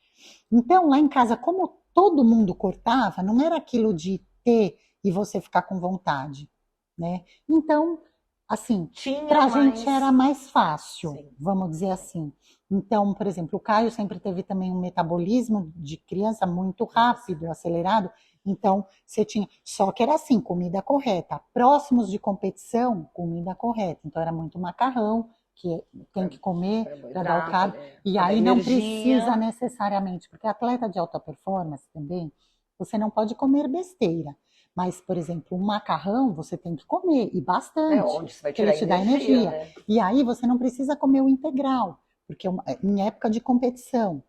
Então, lá em casa, como todo mundo cortava, não era aquilo de ter e você ficar com vontade, né? Então, assim, tinha para a gente era mais, mais fácil, sim, vamos dizer assim. Então, por exemplo, o Caio sempre teve também um metabolismo de criança muito rápido, acelerado. Então, você tinha. Só que era assim, comida correta. Próximos de competição, comida correta. Então, era muito macarrão, que tem que comer para dar o carboidrato, carbo. né? E Para dar aí não precisa energia. necessariamente, porque atleta de alta performance também, você não pode comer besteira. Mas, por exemplo, um macarrão você tem que comer, e É bastante, onde você vai porque ele tirar te dá energia, energia. né? E aí você não precisa comer o integral, porque em época de competição,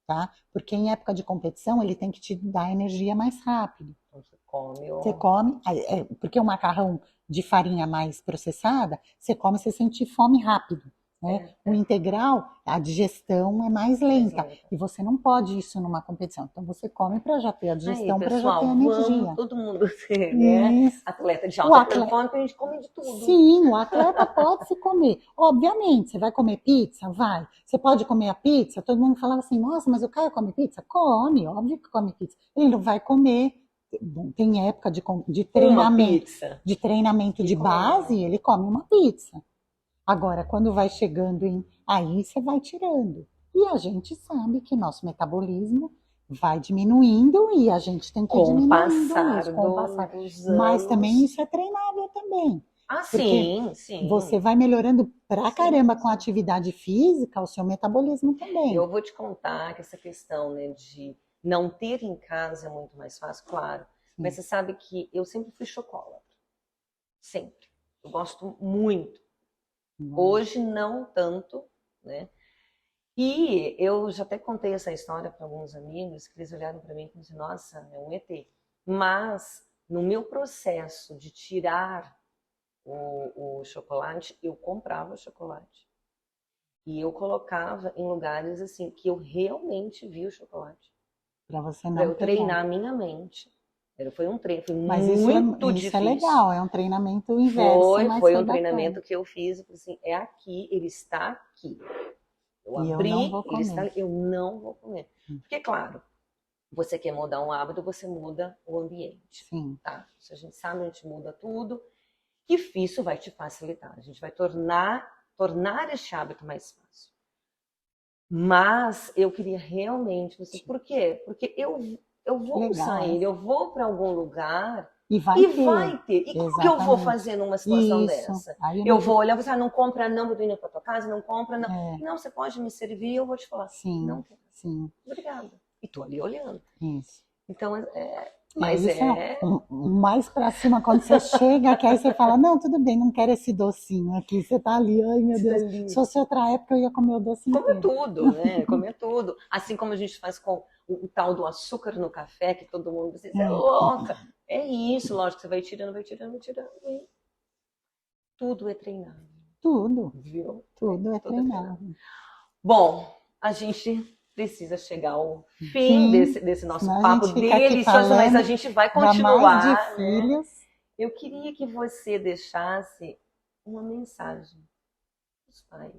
tá? Porque em época de competição ele tem que te dar energia mais rápido. Então você come Você o. come, porque o macarrão de farinha mais processada, você come, você sente fome rápido, né? É, O integral, a digestão é mais mais lenta lenta. e você não pode isso numa competição. Então você come para já ter a Aí, digestão, para já ter pessoal, vamos energia. todo mundo ser, né? Isso. Atleta de O alta atleta, performance, a gente come de tudo. sim, o atleta pode se comer. Obviamente, você vai comer pizza? Vai. Você pode comer a pizza? Todo mundo falava assim, nossa, mas o Caio come pizza? Come, óbvio que come pizza. Ele não vai comer. Bom, tem época Uma pizza de treinamento e de come. base, ele come uma pizza. Agora, quando vai chegando em. Aí você vai tirando. E a gente sabe que nosso metabolismo vai diminuindo e a gente tem que ir Com o diminuindo passar isso com o passar. dos Mas também anos. isso é treinável também. Ah, Porque sim, sim, você vai melhorando pra sim, caramba com a sim. atividade física, o seu metabolismo também. Eu vou te contar que essa questão, né, de não ter em casa é muito mais fácil, claro. Mas Sim. você sabe que eu sempre fui chocolate. Sempre. Eu gosto muito. Bom, Hoje não tanto, né? E eu já até contei essa história para alguns amigos que eles olharam para mim e falaram assim, nossa, é um ET. Mas no meu processo de tirar o chocolate, eu comprava chocolate. E eu colocava em lugares assim que eu realmente vi o chocolate. para você Para não eu pegar. treinar a minha mente. Foi um treino, foi Mas muito isso é difícil. legal, é um treinamento inverso, mas Foi foi um bacana. treinamento que eu fiz, eu falei assim, é aqui, ele está aqui. Eu E eu não abri, vou ele está, comer. eu não vou comer. Porque, claro, você quer mudar um hábito, você muda o ambiente, Sim, tá? Se a gente sabe, a gente muda tudo. E isso vai te facilitar. A gente vai tornar este hábito mais fácil. Mas eu queria realmente, você, por quê? Porque eu vou legal sair, essa. eu vou para algum lugar E vai E ter. vai ter. E como que eu vou Exatamente. fazer numa situação Isso. dessa? Aí Eu não vou olhar e falar, não compra não, eu tô indo pra tua casa, não compra não. É, Não, você pode me servir, eu vou te falar, não sim, quero. sim, Obrigada. E tô ali olhando. isso. Então, mas Isso mais pra cima quando você chega, que aí você fala, não, tudo bem, não quero esse docinho aqui. Você tá ali, ai meu Você tá Deus. ali. Se fosse outra época, eu ia comer o doce Comer inteiro. tudo, né? Comer tudo. Assim como a gente faz com o tal do açúcar no café, que todo mundo diz, é louca. É isso, lógico, você vai tirando, vai tirando, vai tirando. E tudo é treinado, Tudo, viu? tudo é Tudo é treinado. treinado. Bom, a gente precisa chegar ao fim Sim, desse nosso senão a papo gente fica aqui delicioso, mas a falando gente vai ainda mais de continuar, né? filhos. Eu queria que você deixasse uma mensagem dos pais,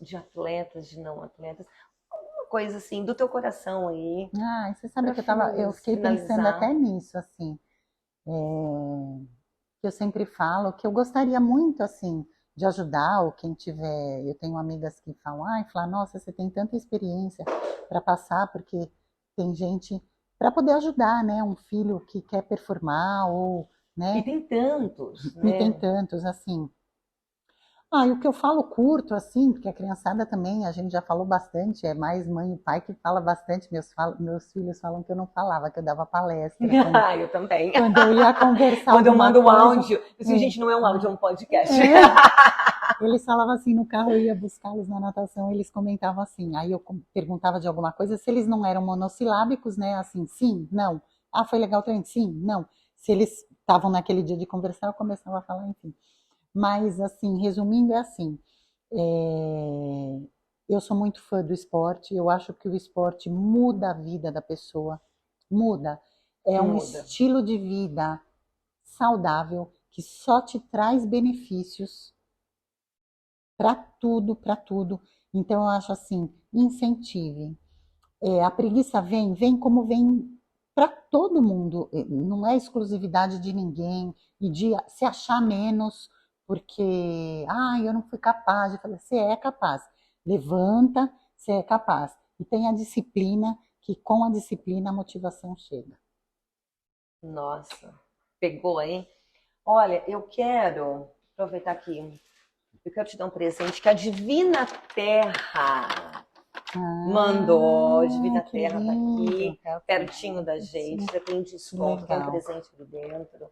de atletas, de não atletas, alguma coisa assim do teu coração aí, Ah, você sabe para que eu fiquei pensando finalizar. até nisso, assim. Que eu sempre falo que eu gostaria muito, assim, de ajudar, ou quem tiver, eu tenho amigas que falam, ai, nossa, você tem tanta experiência para passar, porque tem gente, para poder ajudar, né, um filho que quer performar, ou, E né, tem tantos, e tem né? tantos, assim. Ah, e o que eu falo curto, assim, porque a criançada também, a gente já falou bastante, é mais mãe e pai que fala bastante, meus filhos falam que eu não falava, que eu dava palestra, Ah, eu também. quando eu ia conversar Quando eu alguma mando um coisa, áudio, eu assim, é, gente, não é um áudio, é um podcast. é, eles falavam assim, no carro eu ia buscá-los na natação, eles comentavam assim, aí eu perguntava de alguma coisa, se eles não eram monossilábicos, né, assim, sim, não, ah, foi legal o treino, sim, não, se eles estavam naquele dia de conversar, eu começava a falar, enfim. Mas, assim, resumindo, é assim, é, eu sou muito fã do esporte, eu acho que o esporte muda a vida da pessoa, muda, é um Muda. estilo de vida saudável que só te traz benefícios para tudo, para tudo. Então, eu acho assim, incentive. A preguiça vem como vem para todo mundo, não é exclusividade de ninguém, e de se achar menos, porque, eu não fui capaz. Eu falei, você é capaz, levanta, você é capaz. E tem a disciplina, que com a disciplina a motivação chega. Nossa, pegou, hein? Olha, eu quero aproveitar aqui. Eu quero te dar um presente que a Divina Terra mandou. A Divina Que Terra tá lindo! aqui, É o que? pertinho da gente. Você tem Que desconto, tem legal. presente aqui dentro.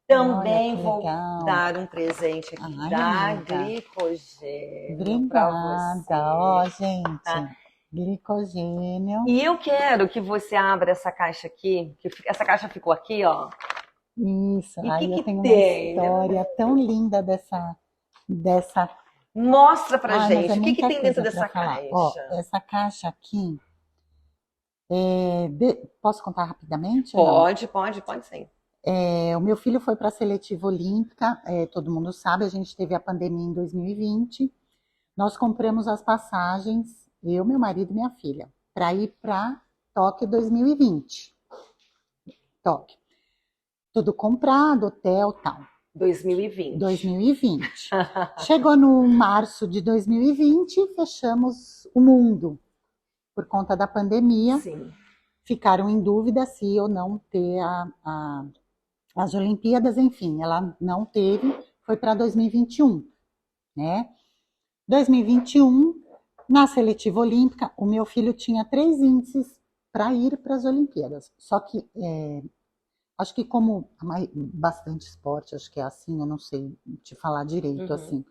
Olha Também que vou legal. dar um presente aqui Ai, da amiga. Glicogênio para Obrigada. você, Ó, tá? gente. Glicogênio. E eu quero que você abra essa caixa aqui, que essa caixa ficou aqui, ó. Isso. E o que Aí eu que tenho uma tem? história tão linda dessa. Mostra pra Ai, mas é gente, o que que muita tem dentro coisa para dessa falar. Ó, caixa? essa caixa aqui, posso contar rapidamente ou não? Pode sim. O meu filho foi para a seletiva olímpica, todo mundo sabe, a gente teve a pandemia em 2020. Nós compramos as passagens, eu, meu marido e minha filha, para ir para Tóquio 2020. Tóquio. Tudo comprado, hotel, tal. 2020. 2020. Chegou no março de 2020, fechamos o mundo por conta da pandemia. Sim. Ficaram em dúvida se ou não ter as Olimpíadas, enfim, ela não teve, foi para 2021, né? 2021, na seletiva olímpica, o meu filho tinha 3 índices para ir para as Olimpíadas. Só que, acho que como bastante esporte, acho que é assim, eu não sei te falar direito, assim,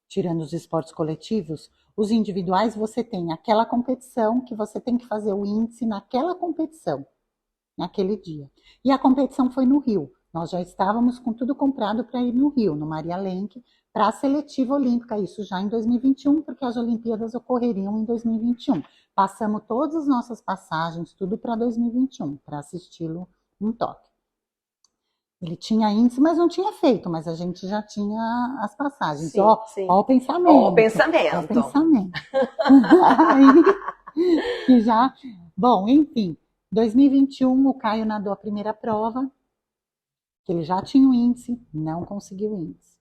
tirando os esportes coletivos, os individuais você tem aquela competição que você tem que fazer o índice naquela competição, naquele dia. E a competição foi no Rio. Nós já estávamos com tudo comprado para ir no Rio, no Maria Lenk, para a seletiva olímpica, isso já em 2021, porque as Olimpíadas ocorreriam em 2021. Passamos todas as nossas passagens, tudo para 2021, para assisti-lo em Tóquio. Ele tinha índice, mas não tinha feito, mas a gente já tinha as passagens. Sim, Ó, sim. ó o Ó, o pensamento, ó o pensamento. pensamento. Aí, que já, bom, enfim, 2021 o Caio nadou a primeira prova, que ele já tinha o índice, não conseguiu o índice.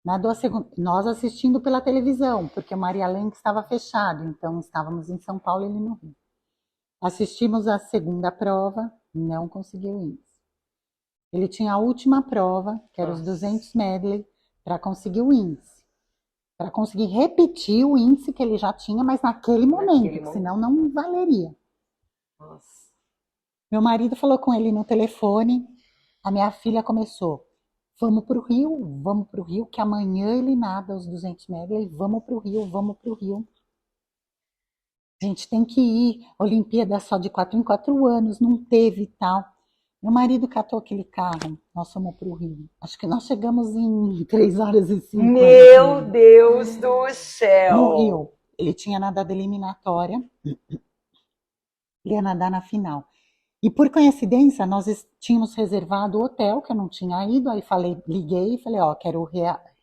Nadou a segunda, nós assistindo pela televisão, porque o Maria Lenk estava fechado, então estávamos em São Paulo e ele no Rio. Assistimos a segunda prova, não conseguiu o índice. Ele tinha a última prova, que era os 200 medley, para conseguir o índice. Para conseguir repetir o índice que ele já tinha, mas naquele momento, senão não valeria. Nossa. Meu marido falou com ele no telefone, a minha filha começou, vamos pro Rio, que amanhã ele nada os 200 medley, vamos pro Rio. A gente tem que ir, Olimpíada só de 4 em 4 anos, não teve e tal. Meu marido catou aquele carro, nós fomos pro Rio. Acho que nós chegamos em 3 horas e 5. Meu Deus do céu! No Rio. Ele tinha nadado eliminatória, ele ia nadar na final. E por coincidência, nós tínhamos reservado o hotel, que eu não tinha ido, aí liguei e falei, ó, quero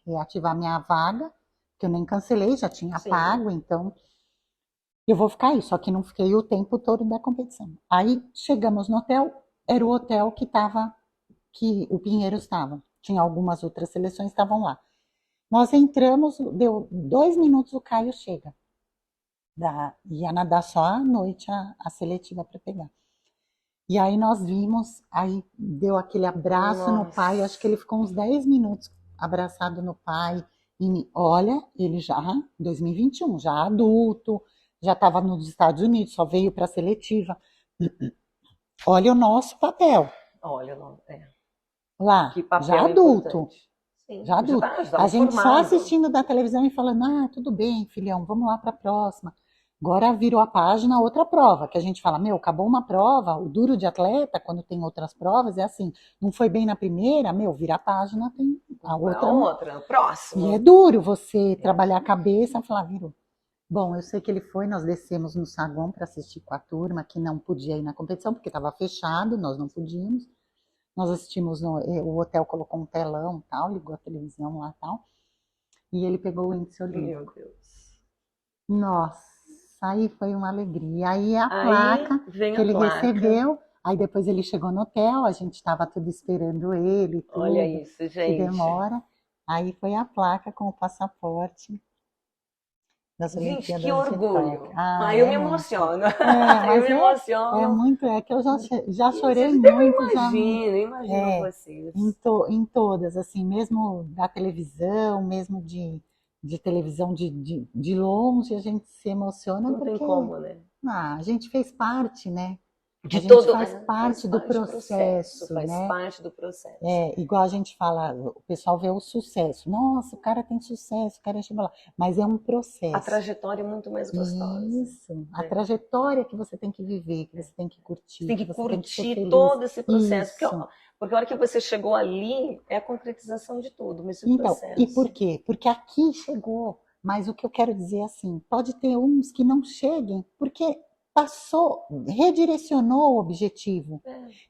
reativar minha vaga, que eu nem cancelei, já tinha pago, então eu vou ficar aí, só que não fiquei o tempo todo da competição. Aí chegamos no hotel, era o hotel que o Pinheiros estava. Tinha algumas outras seleções que estavam lá. Nós entramos, deu 2 minutos, o Caio chega. Ia nadar só à noite a seletiva para pegar. E aí nós vimos, aí deu aquele abraço no pai, acho que ele ficou uns 10 minutos abraçado no pai. E olha, ele já, 2021, já adulto, já estava nos Estados Unidos, só veio para a seletiva. Olha o nosso papel. Olha, lá, que papel já adulto. Sim, já adulto. A gente só assistindo da televisão e falando, tudo bem, filhão, vamos lá para a próxima. Agora virou a página outra prova, que a gente fala, acabou uma prova, o duro de atleta, quando tem outras provas, é assim, não foi bem na primeira, vira a página, tem a outra. Próxima. E é duro você trabalhar a cabeça e falar, virou. Bom, eu sei que ele foi, nós descemos no saguão para assistir com a turma, que não podia ir na competição, porque estava fechado, nós não podíamos. Nós assistimos, o hotel colocou um telão, tal, ligou a televisão lá, tal, e ele pegou o índice olímpico. Meu Deus. Nossa, aí foi uma alegria. Aí a placa que ele recebeu, aí depois ele chegou no hotel, a gente estava tudo esperando ele, tudo. Olha isso, gente. Que demora. Aí foi a placa com o passaporte. Gente, que orgulho. Eu me emociono. Eu me emociono. É muito, que eu já chorei muito. Eu imagino vocês. Em todas, assim, mesmo da televisão, mesmo de televisão de longe, a gente se emociona. Não tem como, né? A gente fez parte, né? A gente faz parte do processo, faz né? parte do processo. Igual a gente fala, o pessoal vê o sucesso. Nossa, o cara tem sucesso, o cara chegou lá. Mas é um processo. A trajetória é muito mais gostosa. Isso, a trajetória que você tem que viver, que você tem que curtir. Você tem que curtir todo esse processo. Porque a hora que você chegou ali, é a concretização de tudo. Mas processo. E por quê? Porque aqui chegou. Mas o que eu quero dizer é assim, pode ter uns que não cheguem, porque passou, redirecionou o objetivo.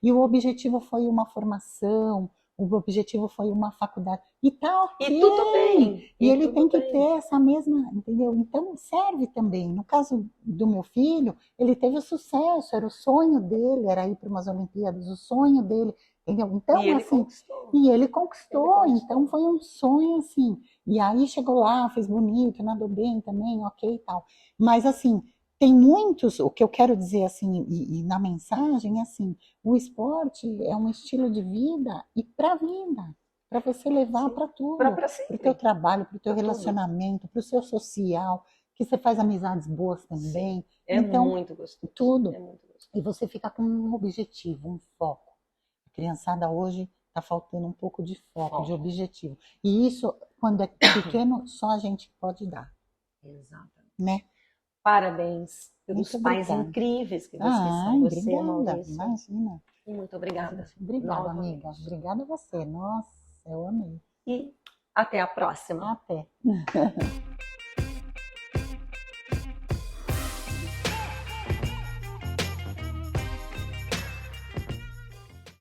E o objetivo foi uma formação, o objetivo foi uma faculdade. E tá ok. E tudo bem. E ele tem que ter essa mesma, entendeu? Então serve também. No caso do meu filho, ele teve o sucesso, era o sonho dele, era ir para umas Olimpíadas, o sonho dele, entendeu? Então, e ele conquistou. Então foi um sonho, assim. E aí chegou lá, fez bonito, nadou bem também, ok e tal. Mas assim, tem muitos, o que eu quero dizer assim, e na mensagem, assim, o esporte é um estilo de vida e para a vida, para você levar para tudo, para o teu trabalho, para o teu relacionamento, para o seu social, que você faz amizades boas também. Então, muito gostoso. Tudo. E você fica com um objetivo, um foco. A criançada hoje está faltando um pouco de foco, de objetivo. E isso, quando é pequeno, só a gente pode dar. Exatamente. Né? Parabéns pelos pais incríveis que vocês são. Você, Maurício. Imagina. E muito obrigada. Obrigada, amiga. Obrigada a você. Nossa, eu amei. E até a próxima. Até.